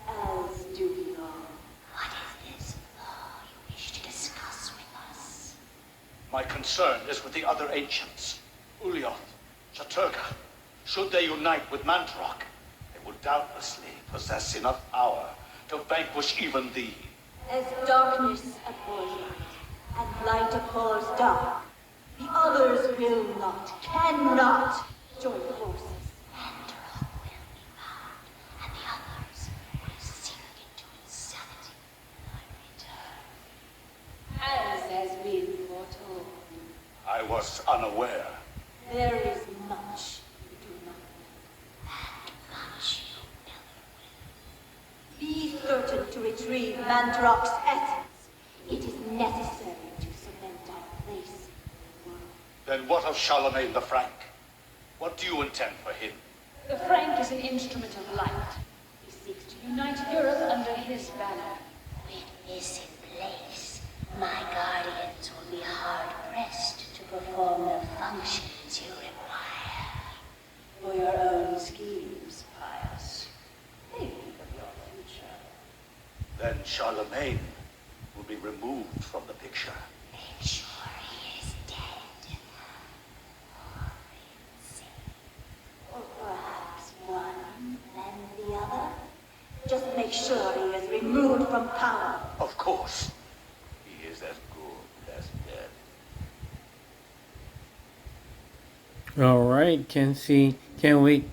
As do we all. What is this law you wish to discuss with us? My concern is with the other ancients. Ulioth, Shaturga. Should they unite with Mantarok, they will doubtlessly possess enough power to vanquish even thee. As darkness abhors light, and light abhors dark, the others will not, cannot join forces. Mantarok will be bound, and the others will sink into insanity. I return. As has been foretold. I was unaware. There is much you do not know, and much you never will. Be certain to retrieve Mantarok's essence. It is necessary to cement our place in the world. Then what of Charlemagne the Frank? What do you intend for him? The Frank is an instrument of light. He seeks to unite Europe under his banner. With this in place, my guardians will be hard-pressed to perform the functions you require. For your own schemes, Pius. Think of your future. Then Charlemagne will be removed from the picture. Make sure he is dead. Or insane. Or perhaps one, then the other. Just make sure he is removed from power. Of course. He is as good as dead. Alright, can't wait.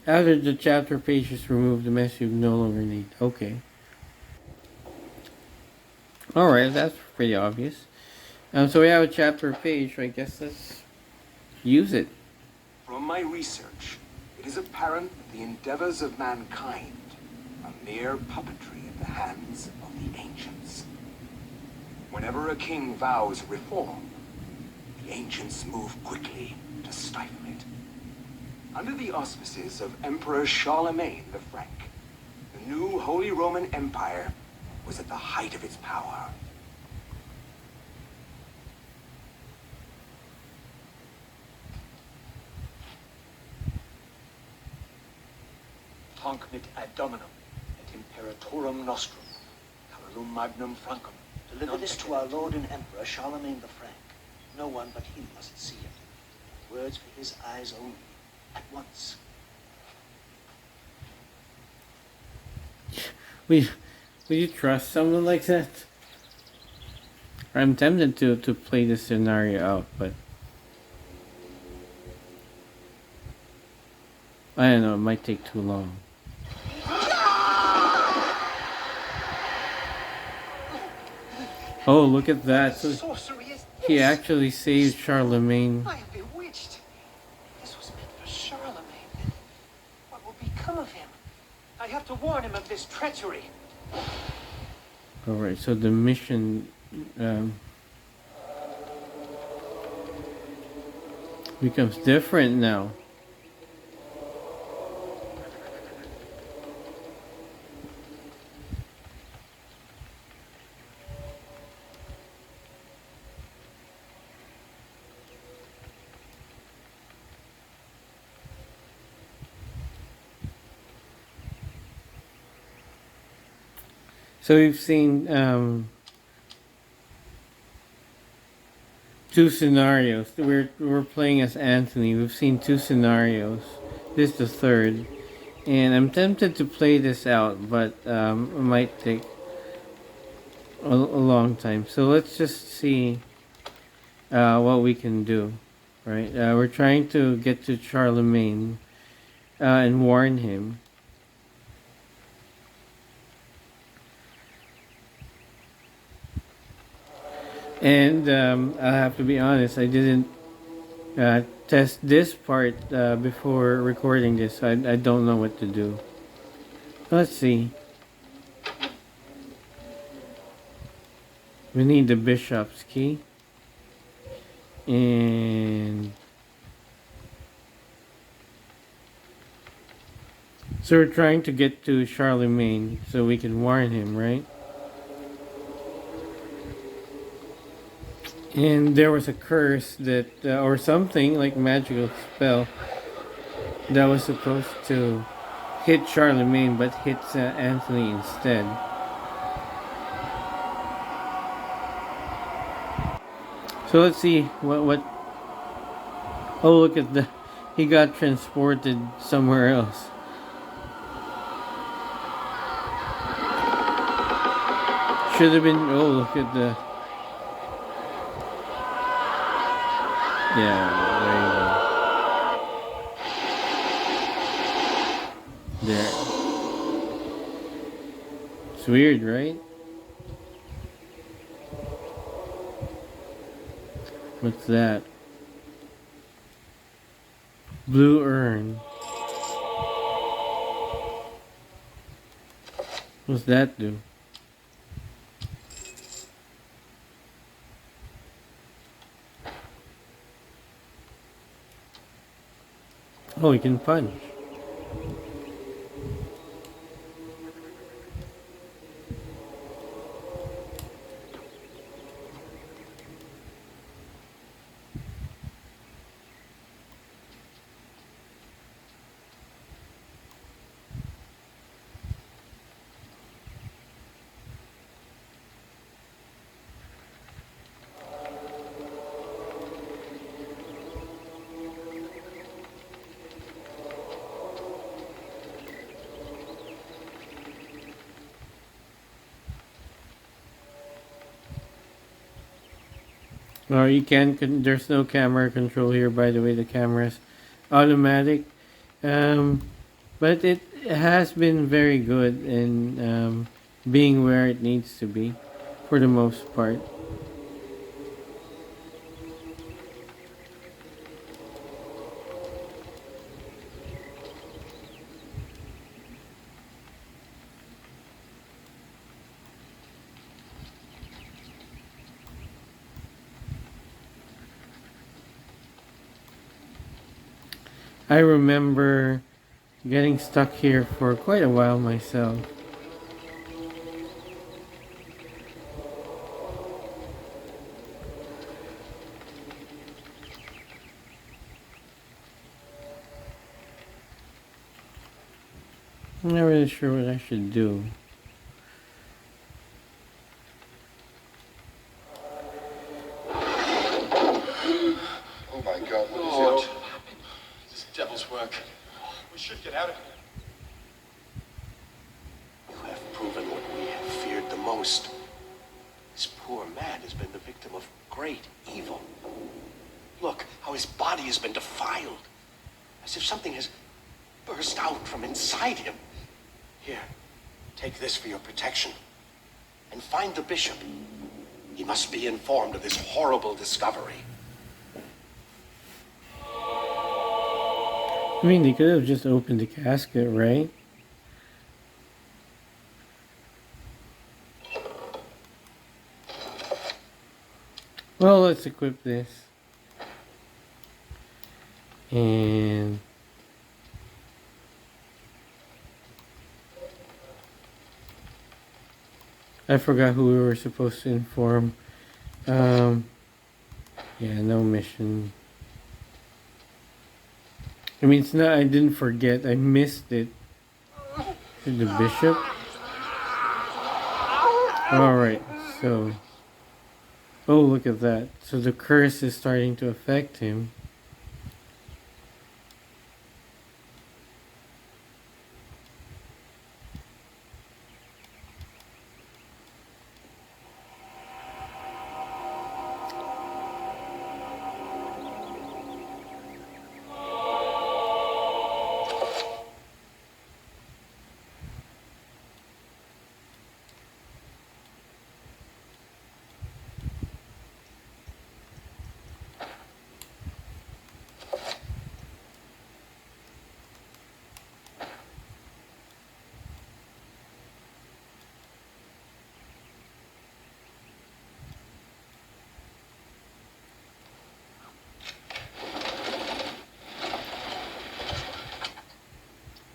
After the chapter page is removed, the message you no longer need. Okay. Alright, that's pretty obvious. So we have a chapter page, so I guess let's use it. From my research, it is apparent that the endeavors of mankind are mere puppetry at the hands of the ancients. Whenever a king vows reform, the ancients move quickly to stifle it. Under the auspices of Emperor Charlemagne the Frank, the new Holy Roman Empire was at the height of its power. Honc mit ad dominum et imperatorum nostrum, Carolum magnum francum. Deliver this to our Lord and Emperor Charlemagne the Frank. No one but he must see it. Words for his eyes only, at once. Will you trust someone like that? I'm tempted to play this scenario out, but I don't know, it might take too long. Oh, look at that. So Sorcery is he this. actually saved Charlemagne. I am bewitched. This was meant for Charlemagne. Then what will become of him? I have to warn him of this treachery. Alright, so the mission becomes different now. So we've seen two scenarios. We're playing as Anthony. We've seen two scenarios. This is the third, and I'm tempted to play this out, but it might take a long time. So let's just see what we can do. Right? We're trying to get to Charlemagne and warn him. And I have to be honest, I didn't test this part before recording this. I don't know what to do. Let's see. We need the bishop's key. And so we're trying to get to Charlemagne so we can warn him, right? And there was a curse that, or something like magical spell that was supposed to hit Charlemagne but hits Anthony instead. So let's see what. Oh, look at the. He got transported somewhere else. Should have been. Oh, look at the. Yeah, there you go. There. It's weird, right? What's that? Blue urn. What's that do? Oh, you can punch. Or you can, there's no camera control here, by the way. The camera's automatic. But it has been very good in being where it needs to be for the most part. I remember getting stuck here for quite a while myself. I'm not really sure what I should do. Oh my God, what Lord. is it? This devil's work. We should get out of here. You have proven what we have feared the most. This poor man has been the victim of great evil. Look how his body has been defiled, as if something has burst out from inside him. Here, take this for your protection, and find the bishop. He must be informed of this horrible discovery. I mean, they could have just opened the casket, right? Well, let's equip this. And I forgot who we were supposed to inform. Yeah, no mission. I mean, it's not, I didn't forget, I missed it. The bishop? Alright, so... Oh, look at that. So the curse is starting to affect him.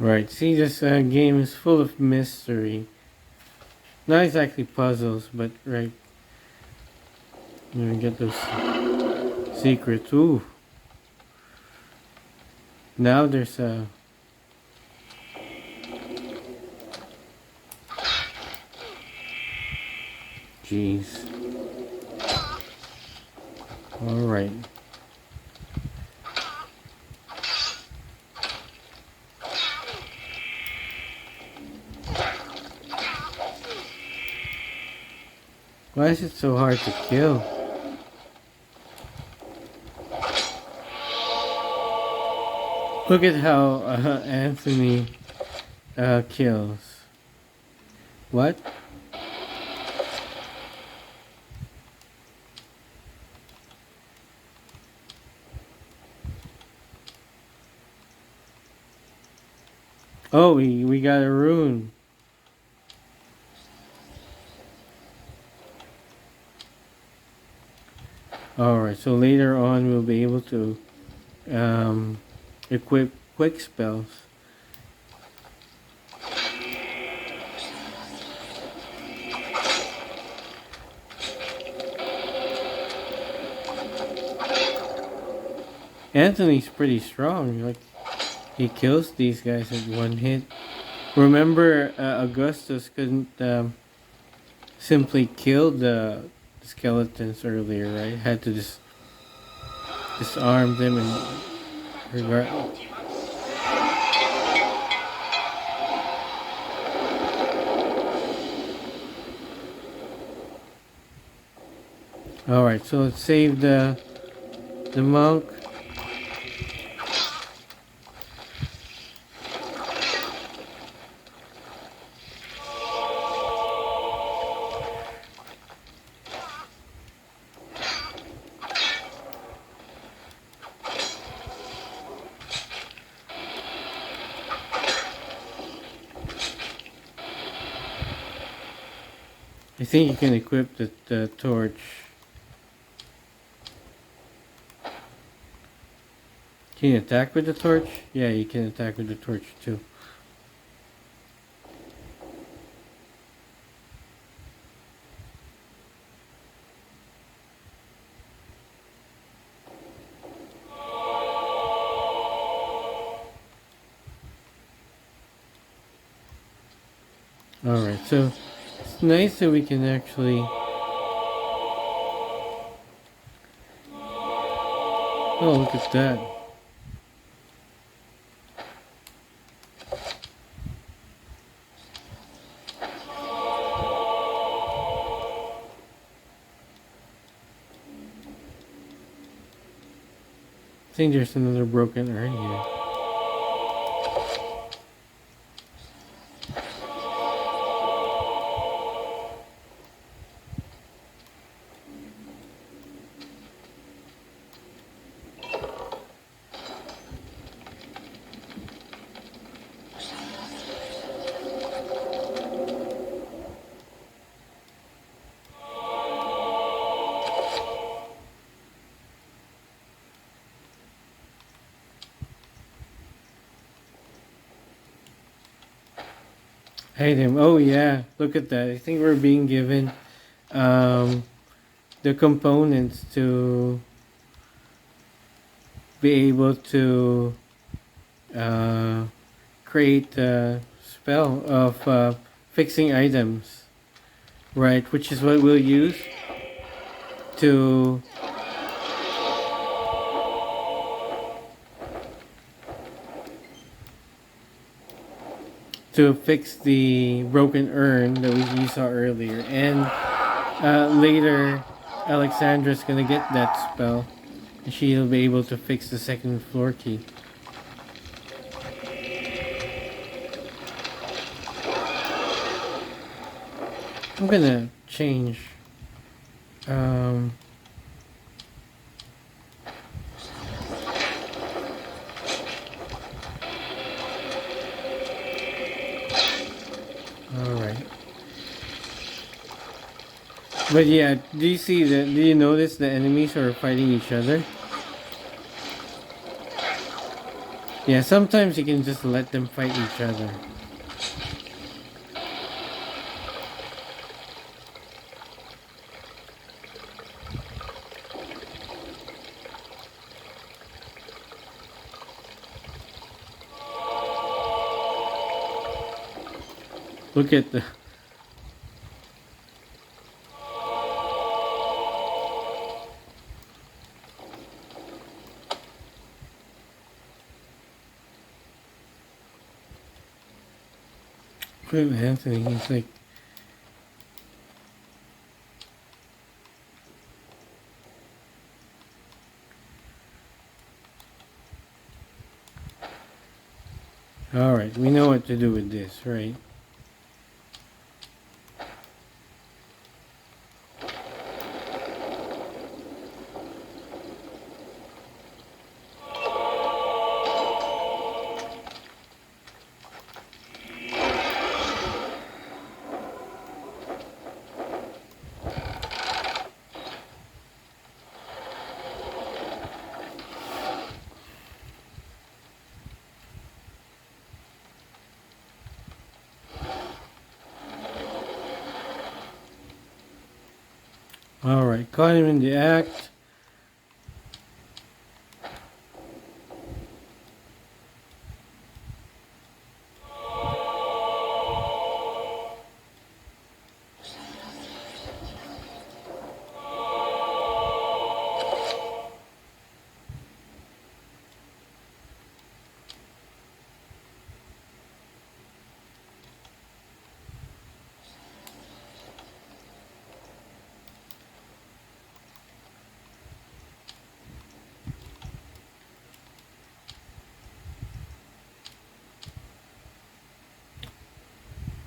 Right, see, this game is full of mystery. Not exactly puzzles, but right. You're gonna get those secrets. Ooh. Now there's a... Jeez. Alright. Why is it so hard to kill? Look at how Anthony kills. What? Oh, we got a rune. Alright, so later on we'll be able to equip quick spells. Anthony's pretty strong. Like, he kills these guys at one hit. Remember, Augustus couldn't simply kill the skeletons earlier, right? Had to just disarm them and regard. All right, so let's save the monk. I think you can equip the torch. Can you attack with the torch? Yeah, you can attack with the torch too. Alright, so it's nice that we can actually... Oh, look at that. I think there's another broken urn here. Item. Oh yeah, look at that. I think we're being given the components to be able to create a spell of fixing items. right? Which is what we'll use to fix the broken urn that you saw earlier. And later, Alexandra's gonna get that spell, and she'll be able to fix the second floor key. I'm gonna change. Alright. But yeah, do you see that? Do you notice the enemies are fighting each other? Yeah, sometimes you can just let them fight each other. Look at the... Look at Anthony, he's like... Alright, we know what to do with this, right? Alright, caught him in the act.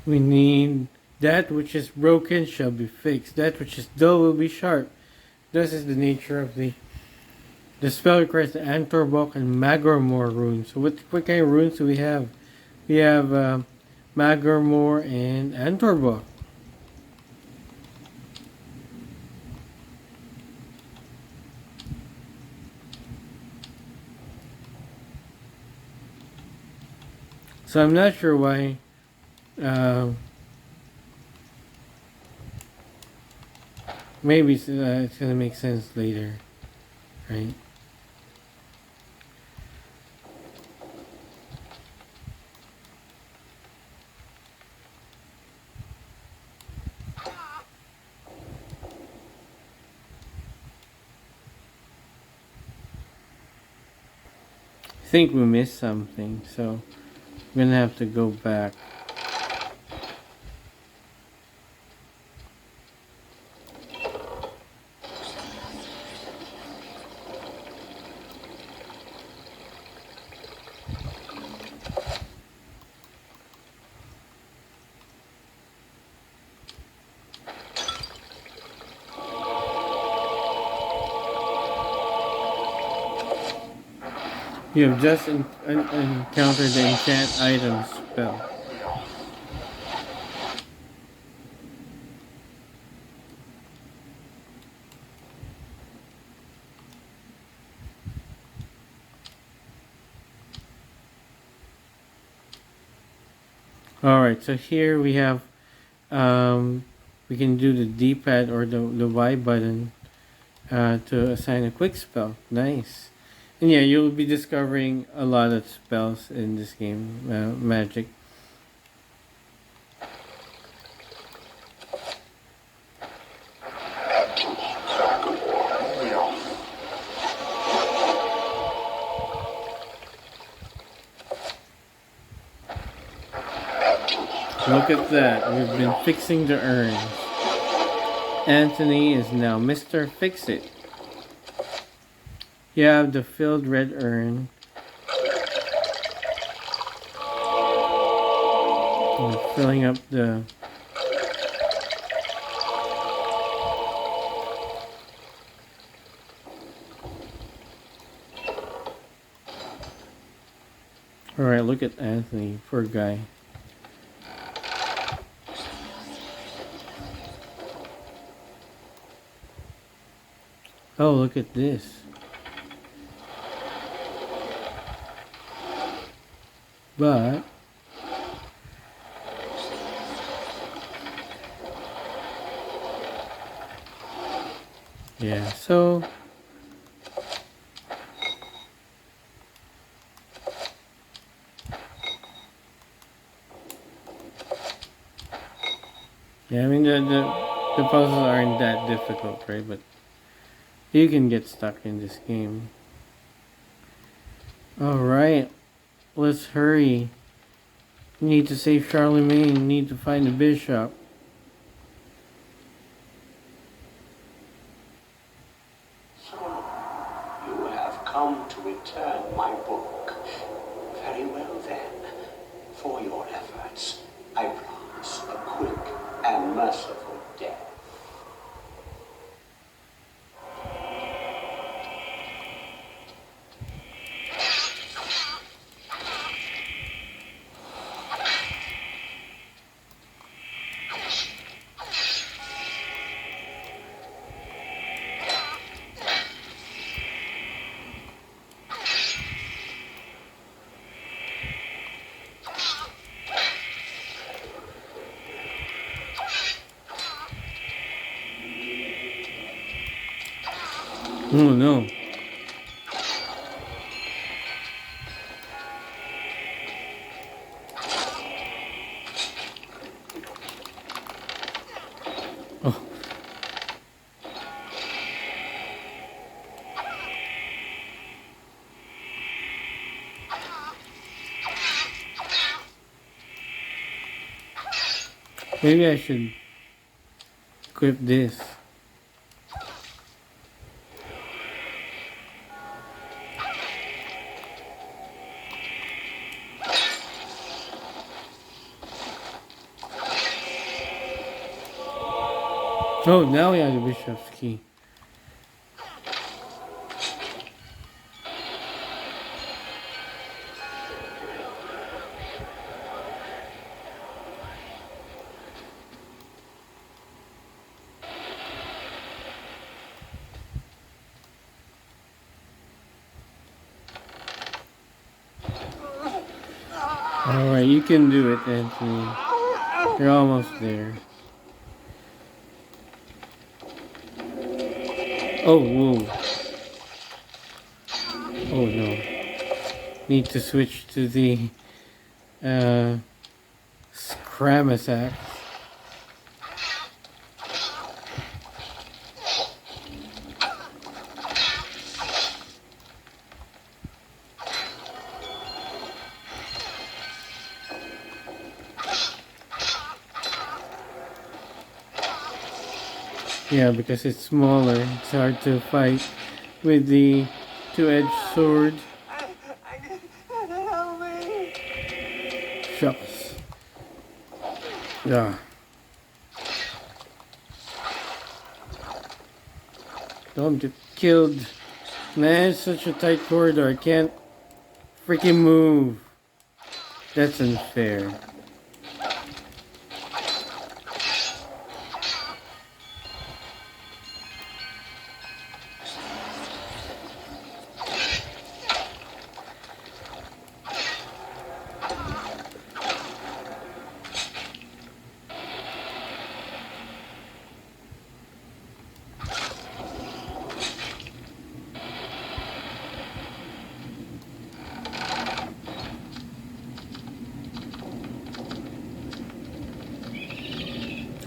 We need that which is broken shall be fixed. That which is dull will be sharp. This is the nature of the spell requires the Antorbok and Magormor runes. So what kind of runes do we have? We have Magormor and Antorbok. So I'm not sure why maybe it's gonna make sense later, right? I think we missed something, so I'm gonna have to go back. You have just encountered the enchant item spell. Alright, so here we have, we can do the D-pad or the Y button to assign a quick spell. Nice. And yeah, you'll be discovering a lot of spells in this game, magic. Look at that. We've been fixing the urns. Anthony is now Mr. Fix-It. You have the filled red urn. And filling up the... Alright, look at Anthony. Poor guy. Oh, look at this. But... yeah, so... yeah, I mean, the puzzles aren't that difficult, right? But you can get stuck in this game. Alright, let's hurry. Need to save Charlemagne, need to find the bishop. So, you have come to return my book. Very well then. For your efforts, I promise a quick and merciful death. Oh no. Oh. Maybe I should equip this. Oh, now we have the bishop's key. Alright, you can do it, Anthony. You're almost there. Oh, whoa. Oh no. Need to switch to the Scramus axe. Yeah, because it's smaller, it's hard to fight with the two-edged sword. Help me! Shucks. Yeah. Don't get killed. Man, it's such a tight corridor, I can't freaking move. That's unfair.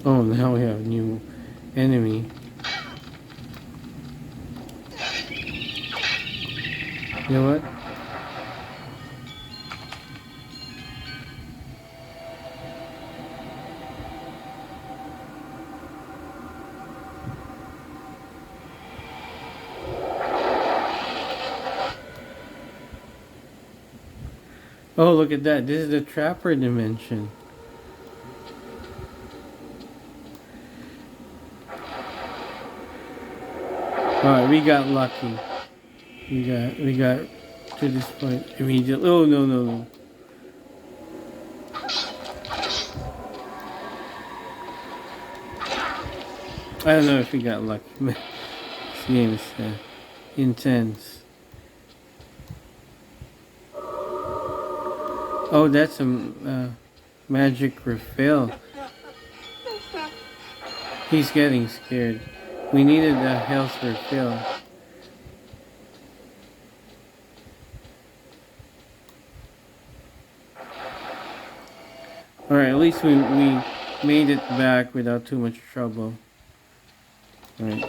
Oh, now we have a new enemy. You know what? Oh, look at that. This is the trapper dimension. Alright, we got lucky. We got to this point immediately. Oh, no, no, no. I don't know if we got lucky. This game is intense. Oh, that's a magic refill. He's getting scared. We needed a health refill. Alright, at least we made it back without too much trouble. Right.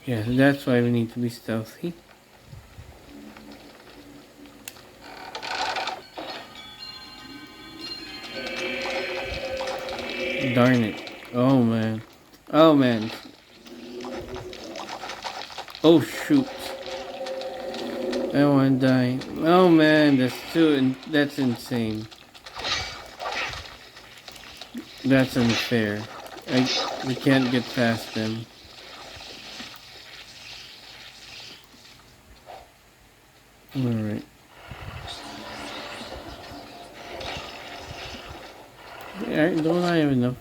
Yeah, so that's why we need to be stealthy. Darn it. Oh man. Oh man. Oh shoot. I don't want to die. Oh man, that's insane. That's unfair. We can't get past them. Alright. Don't I have enough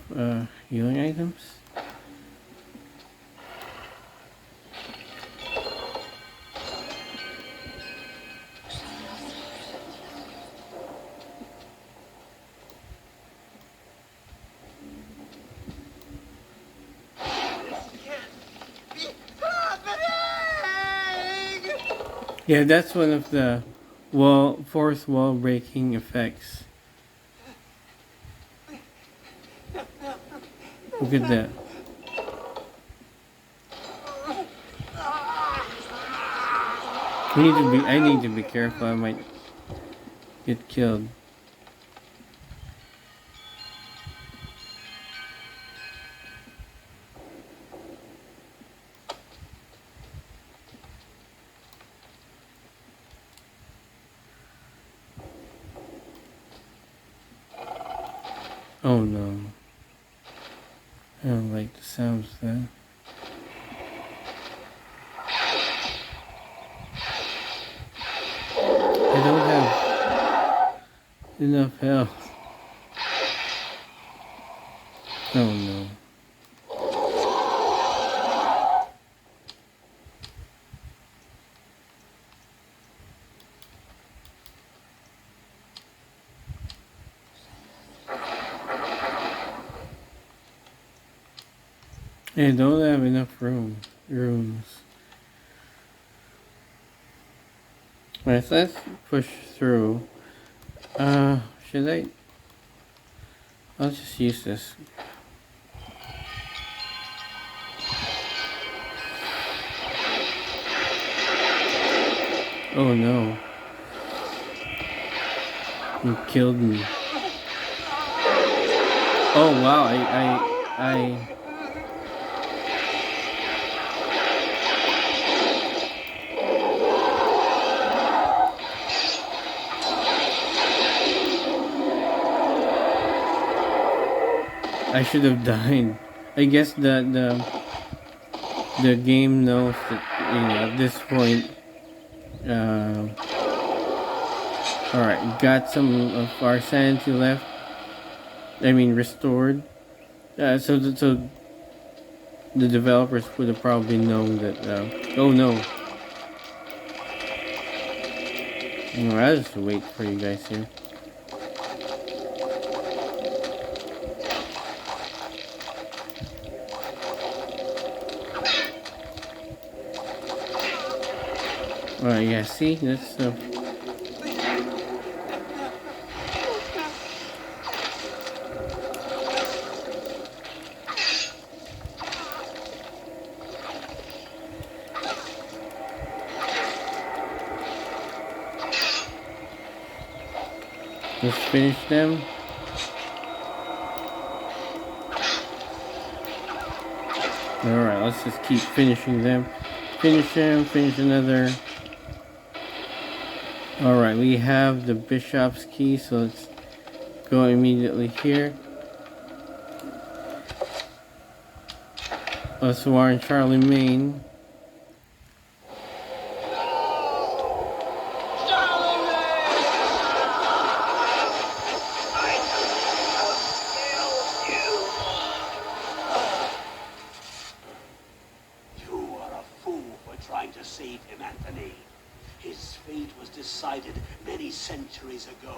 healing items? Yeah, that's one of the fourth wall breaking effects. Look at that. I need to be careful, I might get killed. Oh no. I don't like the sounds of that. I don't have enough health. Oh no. I don't have enough rooms. Alright, so let's push through. Should I? I'll just use this. Oh no. You killed me. Oh wow, I should have died. I guess the game knows that, at this point. Alright, got some of our sanity left. I mean, restored. So the developers would have probably known that. Oh no. I'll just wait for you guys here. Alright, yeah, see? That's Let's finish them. Alright, let's just keep finishing them. Finish them, finish another. Alright, we have the bishop's key, so let's go immediately here. Let's warn Charlemagne. Save him, Anthony. His fate was decided many centuries ago,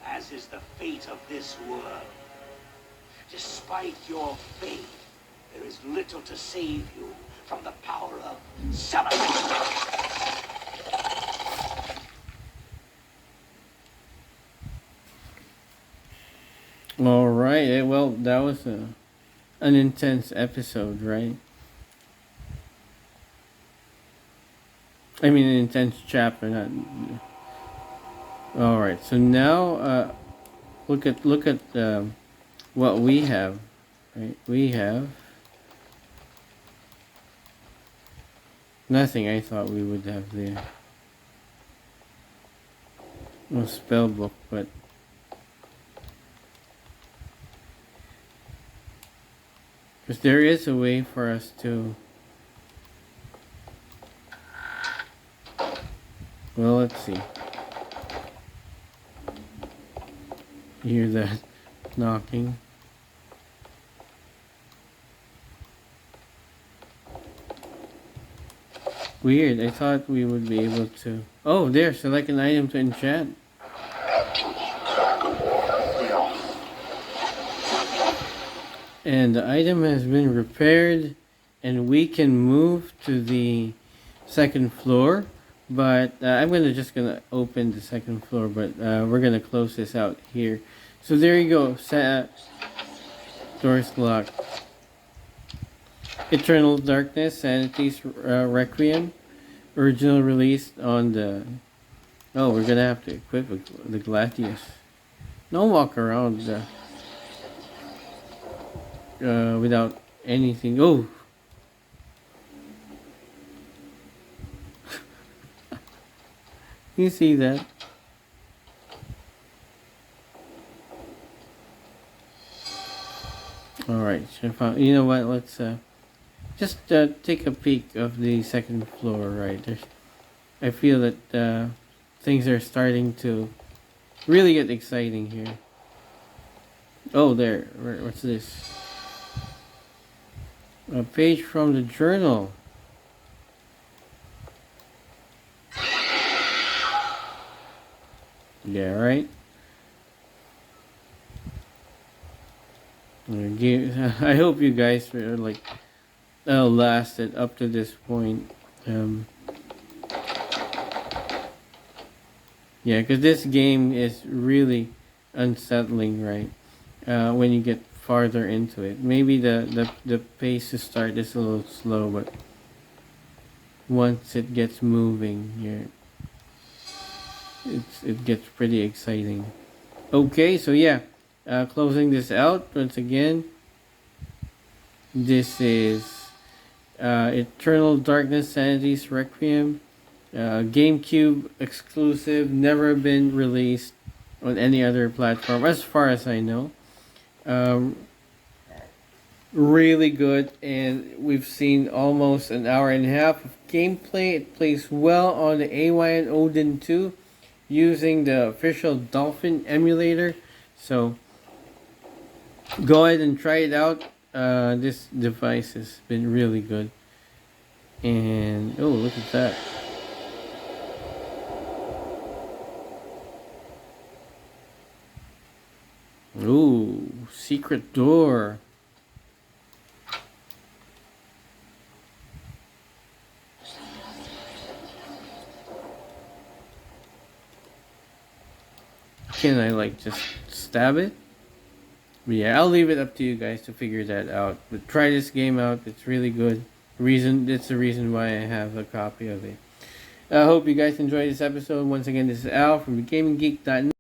as is the fate of this world. Despite your faith, there is little to save you from the power of Salamander. Alright, well, that was an intense episode, right? I mean, an intense chapter, not. All right. So now, look at what we have. Right, we have nothing. I thought we would have there. No spell book, but because there is a way for us to. Well, let's see. Hear that knocking. Weird, I thought we would be able to... Oh, there, select an item to enchant. And the item has been repaired, and we can move to the second floor. But I'm just gonna open the second floor, but we're gonna close this out here. So there you go. Doors locked. Eternal Darkness, Sanity's Requiem, original released on the. Oh, we're gonna have to equip the Gladius. Don't walk around without anything. Oh. You see that? Alright, you know what, let's just take a peek of the second floor, right? I feel that things are starting to really get exciting here. Oh, there, what's this? A page from the journal. Yeah, right? I hope you guys are like lasted up to this point. Yeah, because this game is really unsettling, right? When you get farther into it. Maybe the pace to start is a little slow, but once it gets moving, it gets pretty exciting. Okay, so yeah, closing this out once again. This is Eternal Darkness, Sanity's Requiem, GameCube exclusive, never been released on any other platform as far as I know. Really good, and we've seen almost an hour and a half of gameplay. It plays well on the AYN Odin 2 using the official Dolphin emulator, so go ahead and try it out. This device has been really good, and oh, look at that. Ooh, secret door. Can I like just stab it? But yeah, I'll leave it up to you guys to figure that out. But try this game out. It's really good. It's the reason why I have a copy of it. I hope you guys enjoyed this episode. Once again, this is Al from GamingGeek.net.